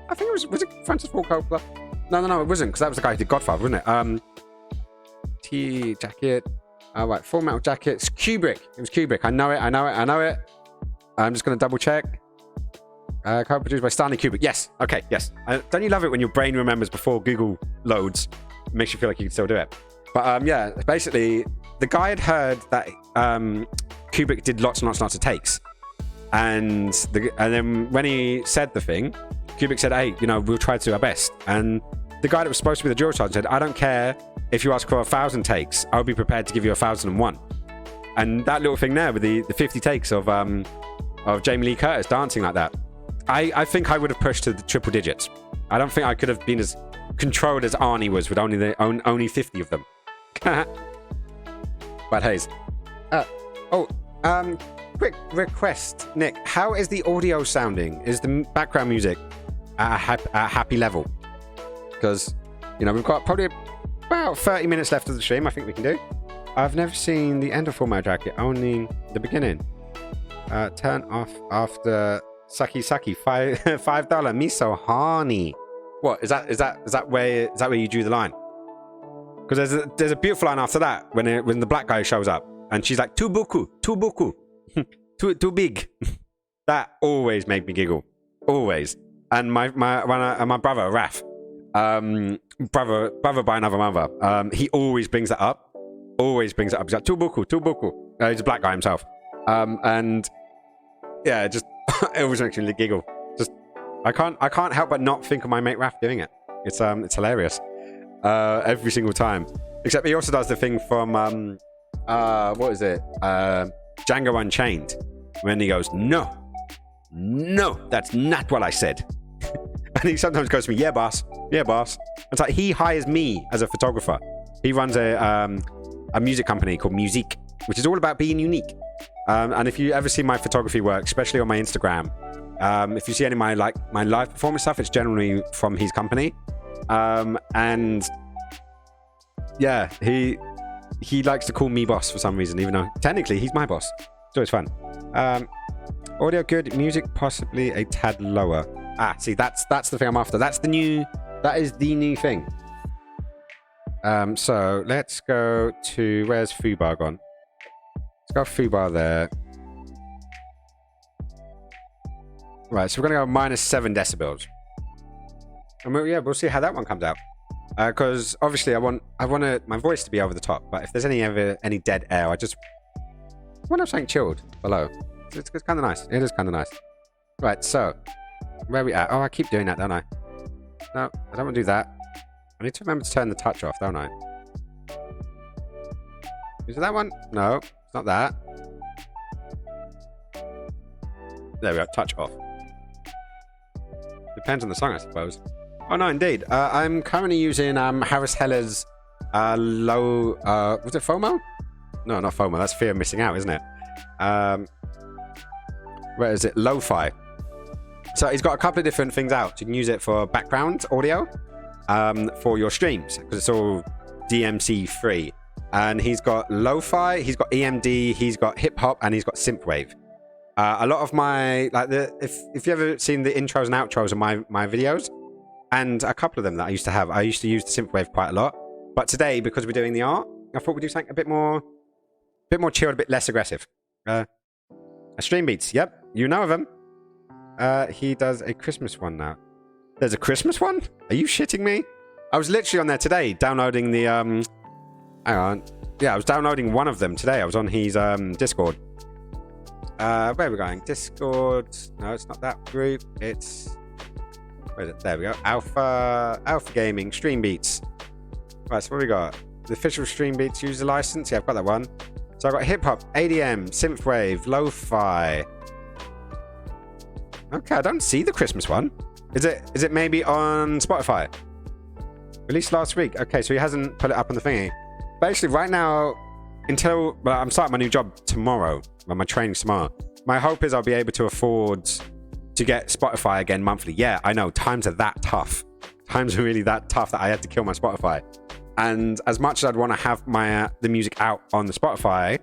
I think was it Francis Ford Coppola? No, it wasn't, because that was the guy who did Godfather, wasn't it? T jacket. Right, Full Metal Jacket. It's Kubrick. It was Kubrick. I know it. I'm just going to double check. Co-produced by Stanley Kubrick. Yes. Okay. Yes. Don't you love it when your brain remembers before Google loads? It makes you feel like you can still do it. But yeah, basically, the guy had heard that Kubrick did lots and lots of takes, and then when he said the thing, Kubrick said, "Hey, we'll try to do our best." And the guy that was supposed to be the jury sergeant said, "I don't care if you ask for 1,000 takes. I'll be prepared to give you 1,001." And that little thing there with the 50 takes of Jamie Lee Curtis dancing like that, I think I would have pushed to the triple digits. I don't think I could have been as controlled as Arnie was with only 50 of them. But Hayes. Quick request, Nick. How is the audio sounding? Is the background music at a happy level? Because, we've got probably about 30 minutes left of the stream. I think we can do. I've never seen the end of Full Metal Jacket, only the beginning. Turn off after Saki $5 miso honey. What is that where you drew the line? Because there's a beautiful line after that when the black guy shows up and she's like, too buku, too big. That always made me giggle, always. And my brother Raf, brother by another mother, he always brings that up. He's like, too buku. He's a black guy himself, and yeah, just it always makes me giggle. Just I can't help but not think of my mate Raf doing it. It's hilarious every single time. Except he also does the thing from what is it? Django Unchained, when he goes, no, that's not what I said. And he sometimes goes to me, yeah, boss. It's like he hires me as a photographer. He runs a music company called Musique, which is all about being unique. And if you ever see my photography work, especially on my Instagram, if you see any of my live performance stuff, it's generally from his company. And yeah, he likes to call me boss for some reason, even though technically he's my boss. It's always fun. Audio good, music possibly a tad lower. See, that's the thing I'm after. That is the new thing. So let's go to, where's Fubar gone? Let's go Fubar there. Right, so we're gonna go -7 decibels. And we'll see how that one comes out. Because obviously I want my voice to be over the top, but if there's any dead air, I just want to have something chilled below. It's kind of nice. It is kind of nice. Right, so where are we at? Oh, I keep doing that, don't I? No, I don't want to do that. I need to remember to turn the touch off, don't I? Is it that one? No, it's not that. There we go, touch off. Depends on the song, I suppose. Oh no, indeed. I'm currently using Harris Heller's low. Was it FOMO? No, not FOMO. That's fear of missing out, isn't it? Where is it? Lo-fi. So he's got a couple of different things out. You can use it for background audio for your streams because it's all DMC free. And he's got lo-fi, he's got EMD, he's got hip hop, and he's got synthwave. A lot of my if you ever seen the intros and outros of my videos, and a couple of them that I used to use the synthwave quite a lot. But today, because we're doing the art, I thought we'd do something a bit more chilled, a bit less aggressive. Stream beats, yep, you know of him. He does a Christmas one now. There's a Christmas one? Are you shitting me? I was literally on there today downloading the hang on. Yeah, I was downloading one of them today. I was on his Discord. Where are we going? Discord. No, it's not that group. It's where is it? There we go. Alpha Gaming Stream Beats. Right, so what we got? The official Stream Beats user license. Yeah, I've got that one. So I've got hip hop, ADM, synthwave, lo-fi. Okay, I don't see the Christmas one. Is it maybe on Spotify? Released last week. Okay, so he hasn't put it up on the thingy. Basically, right now, I'm starting my new job tomorrow. Well, my training's tomorrow. My hope is I'll be able to afford to get Spotify again monthly. Yeah, I know. Times are that tough. Times are really that tough that I had to kill my Spotify. And as much as I'd want to have my the music out on the Spotify,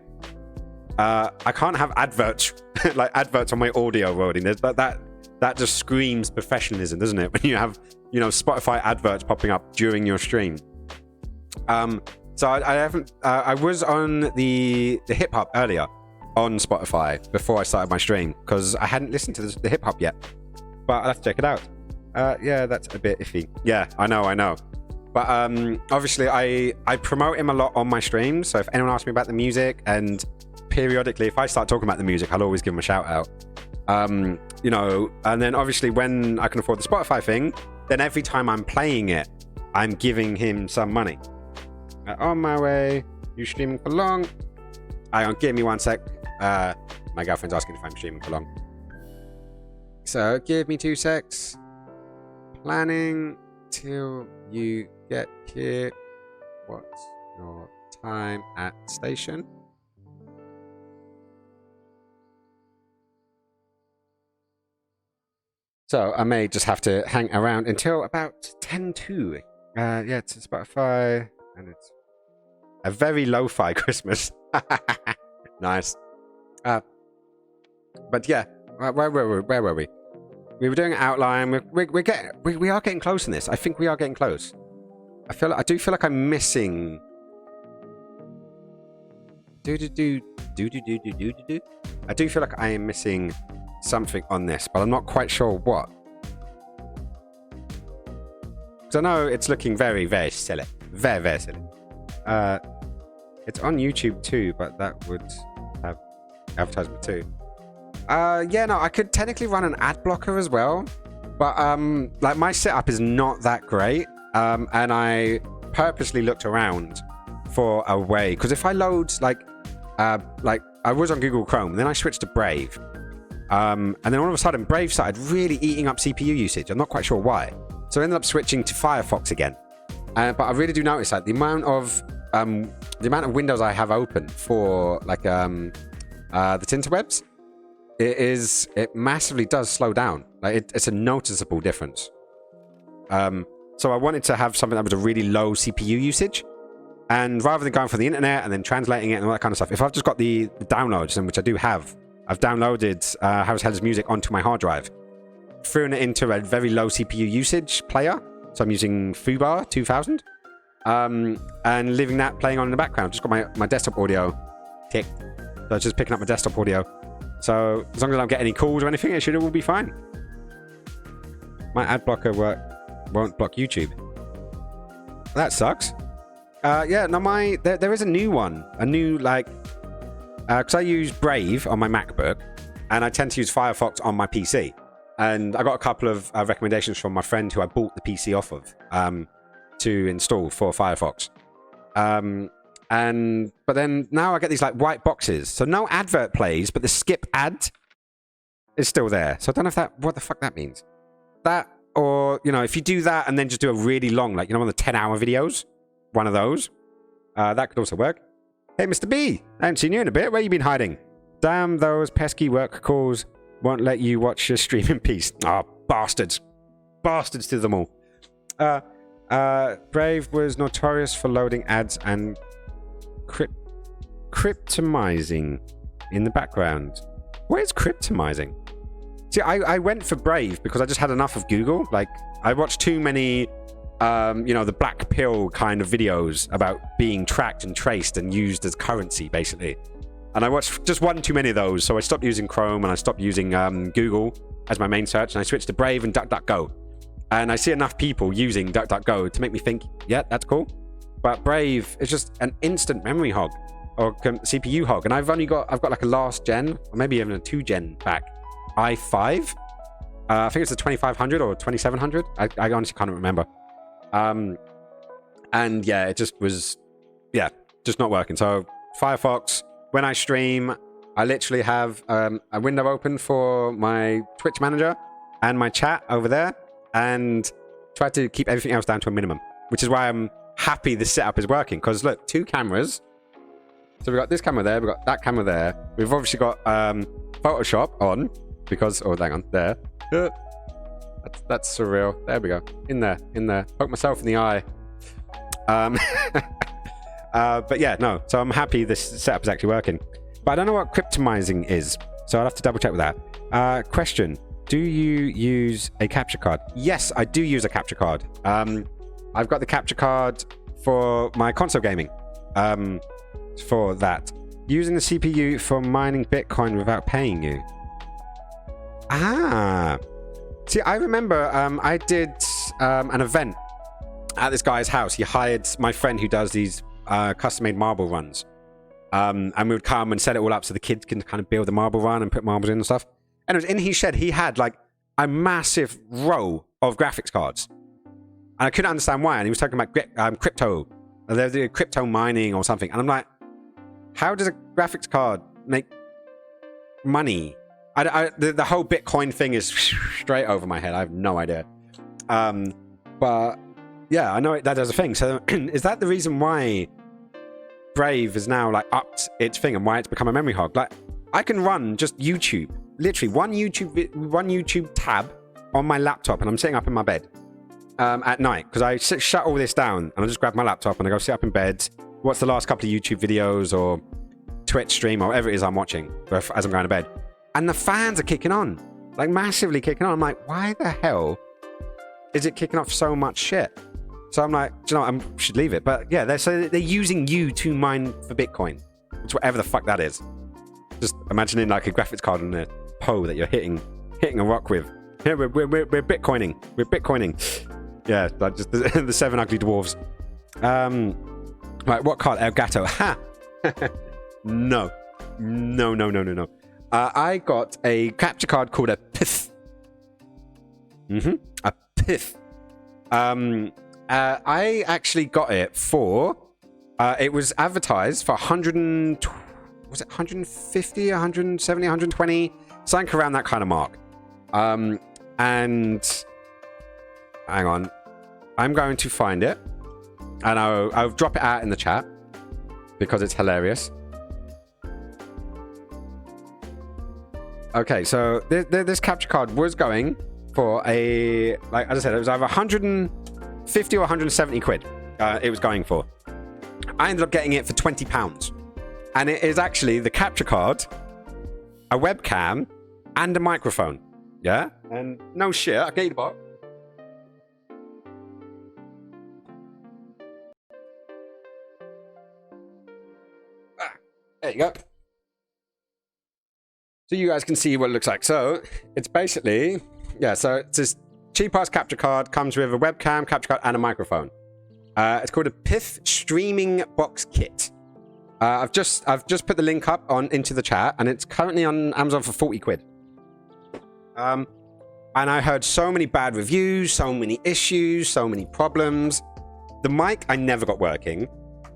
I can't have adverts like adverts on my audio rolling. There's that just screams professionalism, doesn't it? When you have, you know, Spotify adverts popping up during your stream. So I haven't. I was on the hip hop earlier on Spotify before I started my stream because I hadn't listened to the hip hop yet. But I'll have to check it out. Yeah, that's a bit iffy. Yeah, I know. But obviously, I promote him a lot on my streams. So if anyone asks me about the music, and periodically, if I start talking about the music, I'll always give him a shout out. You know, and then obviously when I can afford the Spotify thing, then every time I'm playing it, I'm giving him some money. On my way, you streaming for long? Give me 1 sec. My girlfriend's asking if I'm streaming for long. So give me 2 secs. Planning till you get here. What's your time at station? So I may just have to hang around until about 10 to. Yeah, it's Spotify, and it's a very lo-fi Christmas. Nice. But yeah, where were we? We were doing an outline. We are getting close in this. I think we are getting close. I do feel like I'm missing. I do feel like I am missing something on this, but I'm not quite sure what. Because I know it's looking very, very silly. Very, very silly. It's on YouTube too, but that would have advertisement too. Yeah, no, I could technically run an ad blocker as well, but like my setup is not that great, and I purposely looked around for a way, because if I load like I was on Google Chrome, and then I switched to Brave, and then all of a sudden Brave started really eating up CPU usage. I'm not quite sure why, so I ended up switching to Firefox again. But I really do notice that the amount of windows I have open for like the Tinterwebs, it massively does slow down. Like it's a noticeable difference. So I wanted to have something that was a really low CPU usage, and rather than going for the internet and then translating it and all that kind of stuff, if I've just got the downloads, and which I do have, I've downloaded House Headers music onto my hard drive, thrown it into a very low CPU usage player. So I'm using Fubar 2000, and leaving that playing on in the background. Just got my desktop audio ticked. So it's just picking up my desktop audio. So as long as I don't get any calls or anything, it should all be fine. My ad blocker won't block YouTube. That sucks. Yeah, no, there is a new one. A new, like, because I use Brave on my MacBook, and I tend to use Firefox on my PC. And I got a couple of recommendations from my friend who I bought the PC off of to install for Firefox. But then now I get these like white boxes. So no advert plays, but the skip ad is still there. So I don't know what the fuck that means. That, or, you know, if you do that and then just do a really long, like, you know, one of the 10-hour videos, one of those, that could also work. Hey, Mr. B, I haven't seen you in a bit. Where you been hiding? Damn, those pesky work calls won't let you watch your stream in peace. Oh, bastards. Bastards to them all. Brave was notorious for loading ads and cryptomizing in the background. What is cryptomizing? See, I went for Brave because I just had enough of Google. Like, I watched too many, you know, the black pill kind of videos about being tracked and traced and used as currency, basically. And I watched just one too many of those, so I stopped using Chrome and I stopped using Google as my main search, and I switched to Brave and DuckDuckGo. And I see enough people using DuckDuckGo to make me think, yeah, that's cool. But Brave is just an instant memory hog or CPU hog, and I've got like a last gen, or maybe even a 2-gen back i5. I think it's the 2500 or 2700. I honestly can't remember. And yeah, it just was, yeah, just not working. So Firefox. When I stream, I literally have a window open for my Twitch manager and my chat over there, and try to keep everything else down to a minimum, which is why I'm happy this setup is working. Because look, 2 cameras. So we've got this camera there, we've got that camera there. We've obviously got Photoshop on because, oh, hang on, there. That's surreal. There we go. In there. Poke myself in the eye. Um, but yeah, no. So I'm happy this setup is actually working. But I don't know what cryptomizing is, so I'll have to double check with that. Question: do you use a capture card? Yes, I do use a capture card. I've got the capture card for my console gaming. For that, using the CPU for mining Bitcoin without paying you. Ah, see, I remember I did an event at this guy's house. He hired my friend who does these custom-made marble runs. And we would come and set it all up so the kids can kind of build the marble run and put marbles in and stuff. And it was in his shed, he had like a massive row of graphics cards. And I couldn't understand why. And he was talking about crypto. They're doing crypto mining or something. And I'm like, how does a graphics card make money? The whole Bitcoin thing is straight over my head. I have no idea. But yeah, I know that does a thing. So is that the reason why Brave has now like upped its thing and why it's become a memory hog? Like, I can run just YouTube, literally one YouTube tab on my laptop, and I'm sitting up in my bed at night because I shut all this down and I just grab my laptop and I go sit up in bed, watch the last couple of YouTube videos or Twitch stream or whatever it is I'm watching as I'm going to bed, and the fans are kicking on, like massively kicking on. I'm like, why the hell is it kicking off so much shit? So I'm like, do you know what? I should leave it. But yeah, they're using you to mine for Bitcoin. It's whatever the fuck that is. Just imagining like a graphics card on a pole that you're hitting a rock with. Yeah, we're Bitcoining. We're Bitcoining. Yeah, like just the seven ugly dwarves. Right, what card? Elgato. Ha! No. I got a capture card called a PIF. A PIF. I actually got it for it was advertised for 100 was it 150, 170, 120, something around that kind of mark. And hang on, I'm going to find it and I'll drop it out in the chat because it's hilarious. Okay, so this capture card was going for a, like as I said, it was either 150 or 170 quid. It was going for. I ended up getting it for £20, and it is actually the capture card, a webcam, and a microphone. Yeah, and no shit, I get you the box. There you go. So you guys can see what it looks like. So it's basically, yeah, so it's this cheap-ass capture card, comes with a webcam, capture card, and a microphone. It's called a PIF Streaming Box Kit. I've just put the link up into the chat, and it's currently on Amazon for 40 quid. And I heard so many bad reviews, so many issues, so many problems. The mic I never got working.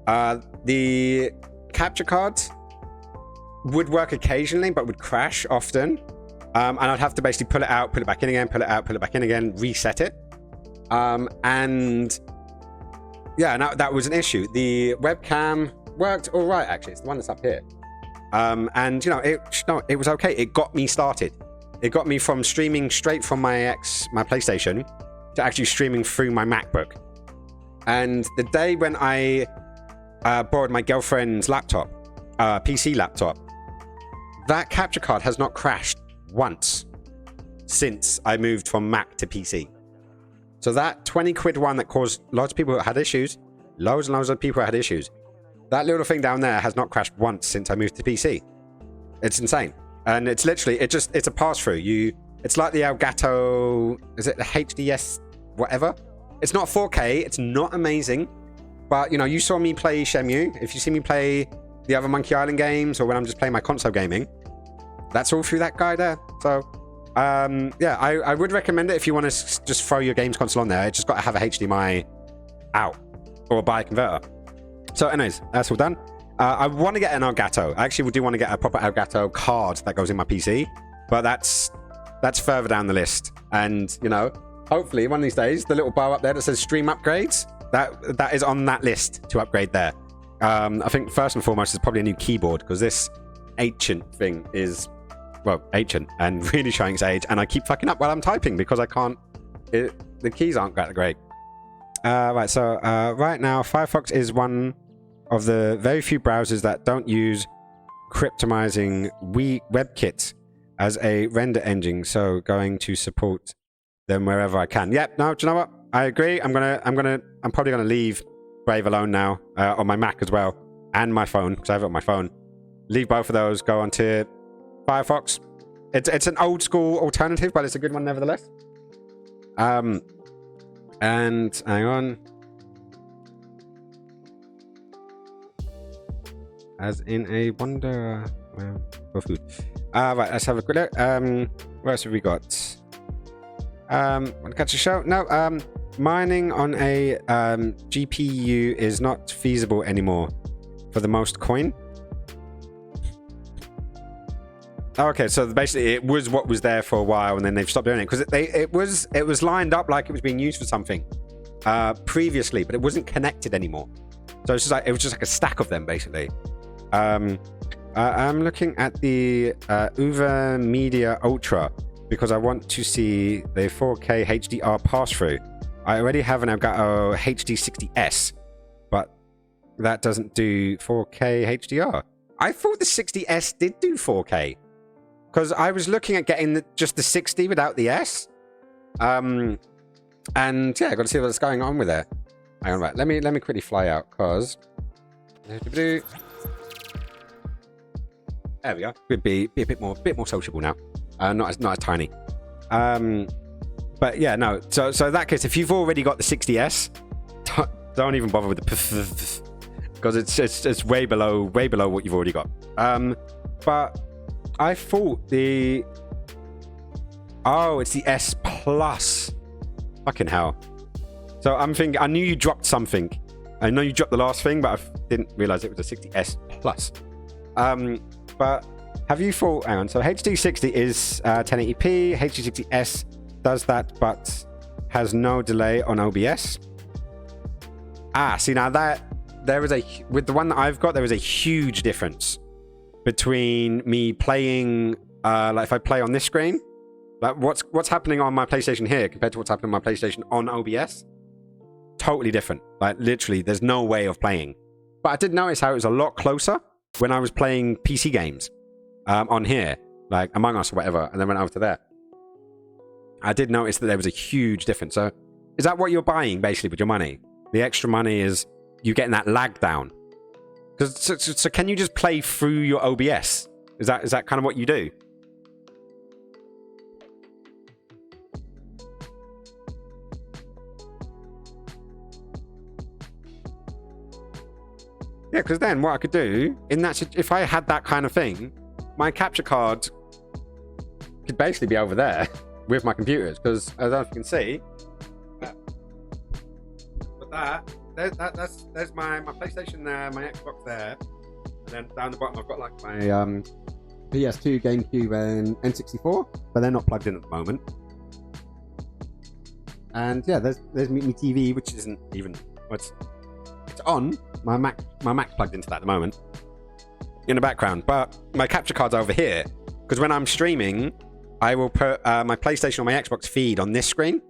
The capture card would work occasionally, but would crash often. And I'd have to basically pull it out, put it back in again, pull it out, pull it back in again, reset it. And yeah, that was an issue. The webcam worked all right, actually. It's the one that's up here. And you know, it was okay. It got me started. It got me from streaming straight from my PlayStation to actually streaming through my MacBook. And the day when I borrowed my girlfriend's laptop, PC laptop, that capture card has not crashed once since I moved from Mac to PC. So that 20 quid one that caused lots of people that had issues, loads and loads of people had issues, that little thing down there has not crashed once since I moved to PC. It's insane. And it's literally, it's a pass-through. It's like the Elgato, is it the HDS whatever? It's not 4K, it's not amazing, but you know, you saw me play Shenmue. If you see me play the other Monkey Island games, or when I'm just playing my console gaming, that's all through that guy there. So yeah, I would recommend it if you want to just throw your games console on there. It's just got to have a HDMI out or buy a converter. So anyways, that's all done. I want to get an Elgato. I actually do want to get a proper Elgato card that goes in my PC, but that's further down the list. And you know, hopefully one of these days, the little bar up there that says stream upgrades, that is on that list to upgrade there. I think first and foremost is probably a new keyboard, because this ancient thing is, well, ancient and really showing its age, and I keep fucking up while I'm typing because I can't, the keys aren't that great. Right, so right now, Firefox is one of the very few browsers that don't use cryptomizing WebKit as a render engine, so going to support them wherever I can. Yep, no, do you know what? I agree. I'm probably gonna leave Brave alone now on my Mac as well, and my phone, because I have it on my phone. Leave both of those, go onto Firefox. It's an old school alternative, but it's a good one nevertheless. And hang on. As in a wonder for food. Right, let's have a quick look. What else have we got? Want to catch a show? No, mining on a GPU is not feasible anymore for the most coin. Okay, so basically it was what was there for a while, and then they've stopped doing it because it was lined up like it was being used for something previously, but it wasn't connected anymore. So it's just like it was just like a stack of them basically. I'm looking at the Uva Media Ultra because I want to see the 4K HDR pass through. I already have an Elgato HD60S, but that doesn't do 4K HDR. I thought the 60S did do 4K. Because I was looking at getting just the 60 without the S. And yeah, I got to see what's going on with it. Hang on, right. Let me quickly fly out, because there we go. Could be a bit more sociable now. Not as tiny. But yeah, no. So in that case, if you've already got the 60S, don't even bother with the because it's way below what you've already got. But I thought it's the S Plus. Fucking hell. So I'm thinking, I knew you dropped something. I know you dropped the last thing, but I didn't realize it was a 60S Plus. But have you thought, hang on, so HD60 is 1080p, HD60S does that, but has no delay on OBS. See now with the one that I've got, there is a huge difference between me playing, like if I play on this screen, like what's happening on my PlayStation here compared to what's happening on my PlayStation on OBS. Totally different. Like literally, there's no way of playing. But I did notice how it was a lot closer when I was playing PC games on here, like Among Us or whatever, and then went over to there. I did notice that there was a huge difference. So is that what you're buying basically with your money? The extra money is you getting that lag down. So can you just play through your OBS? Is that kind of what you do? Yeah, because then what I could do in that, if I had that kind of thing, my capture card could basically be over there with my computers. Because I don't know if you can see, but there's my PlayStation there, my Xbox there, and then down the bottom I've got like my PS2, GameCube, and N64, but they're not plugged in at the moment. And yeah, there's my TV, which isn't even it's on. My Mac's plugged into that at the moment in the background, but my capture card's over here because when I'm streaming, I will put my PlayStation or my Xbox feed on this screen,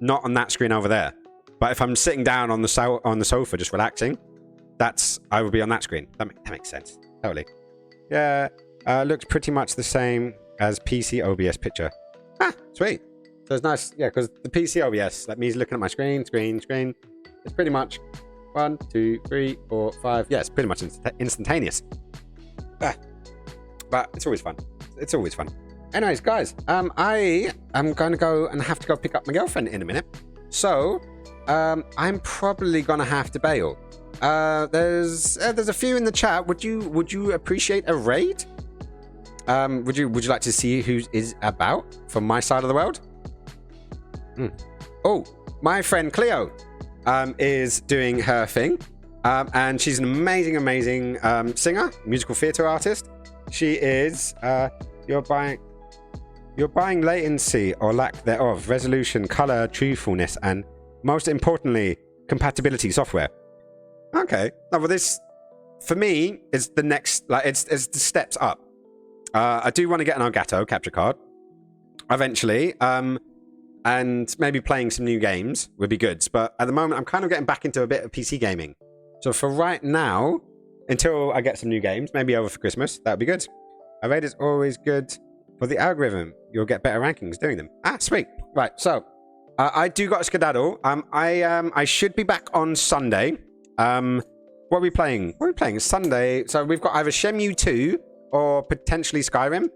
not on that screen over there. But if I'm sitting down on the sofa just relaxing, I will be on that screen. That makes sense. Totally. Yeah, looks pretty much the same as PC OBS picture. Sweet. So it's nice. Yeah, because the PC OBS, that means looking at my screen. It's pretty much 1, 2, 3, 4, 5. Yeah, it's pretty much instantaneous. But it's always fun. It's always fun. Anyways, guys, I am going to go and have to go pick up my girlfriend in a minute. So I'm probably going to have to bail. There's a few in the chat. Would you appreciate a raid? Would you like to see who is about from my side of the world? Oh, my friend Cleo is doing her thing, and she's an amazing singer, musical theatre artist. She is. You're buying latency or lack thereof, resolution, color, truthfulness, and most importantly, compatibility software. Okay, now well, this for me is the next, like it's the steps up. I do want to get an Elgato capture card eventually. and maybe playing some new games would be good. But at the moment, I'm kind of getting back into a bit of PC gaming. So for right now, until I get some new games, maybe over for Christmas, that would be good. A raid is always good for the algorithm. You'll get better rankings doing them. Ah, sweet. Right, so I do got a skedaddle. I should be back on Sunday. What are we playing? What are we playing? Sunday. So we've got either Shenmue 2 or potentially Skyrim.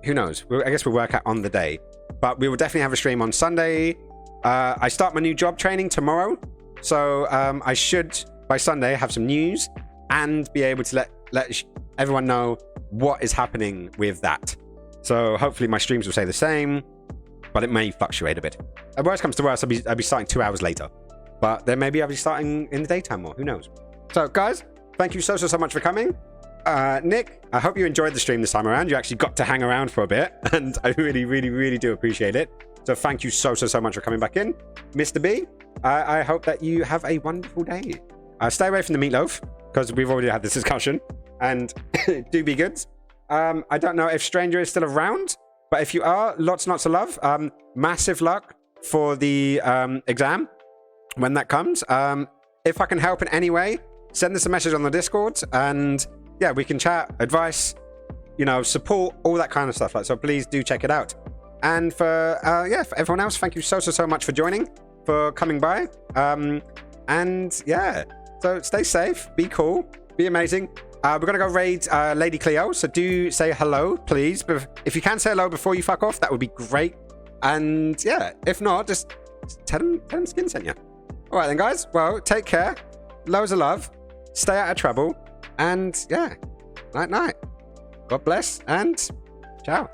Who knows? I guess we'll work out on the day. But we will definitely have a stream on Sunday. I start my new job training tomorrow. So I should, by Sunday, have some news and be able to let everyone know what is happening with that. So hopefully my streams will stay the same, but it may fluctuate a bit. At worst comes to worst, I'll be starting 2 hours later. But then maybe I'll be starting in the daytime more. Who knows? So guys, thank you so much for coming. Nick, I hope you enjoyed the stream this time around. You actually got to hang around for a bit, and I really do appreciate it. So thank you so much for coming back in. Mr. B, I hope that you have a wonderful day. Stay away from the meatloaf, because we've already had this discussion, and do be good. I don't know if Stranger is still around, but if you are, lots of love. Massive luck for the exam when that comes. If I can help in any way, send us a message on the Discord, and yeah, we can chat, advice, support, all that kind of stuff. So please do check it out. And for everyone else, thank you so much for joining, for coming by. And yeah, so stay safe, be cool, be amazing. We're going to go raid Lady Cleo, so do say hello, please. If you can say hello before you fuck off, that would be great. And yeah, if not, just tell them Skin sent you. All right then, guys. Well, take care. Loads of love. Stay out of trouble. And yeah, night. God bless and ciao.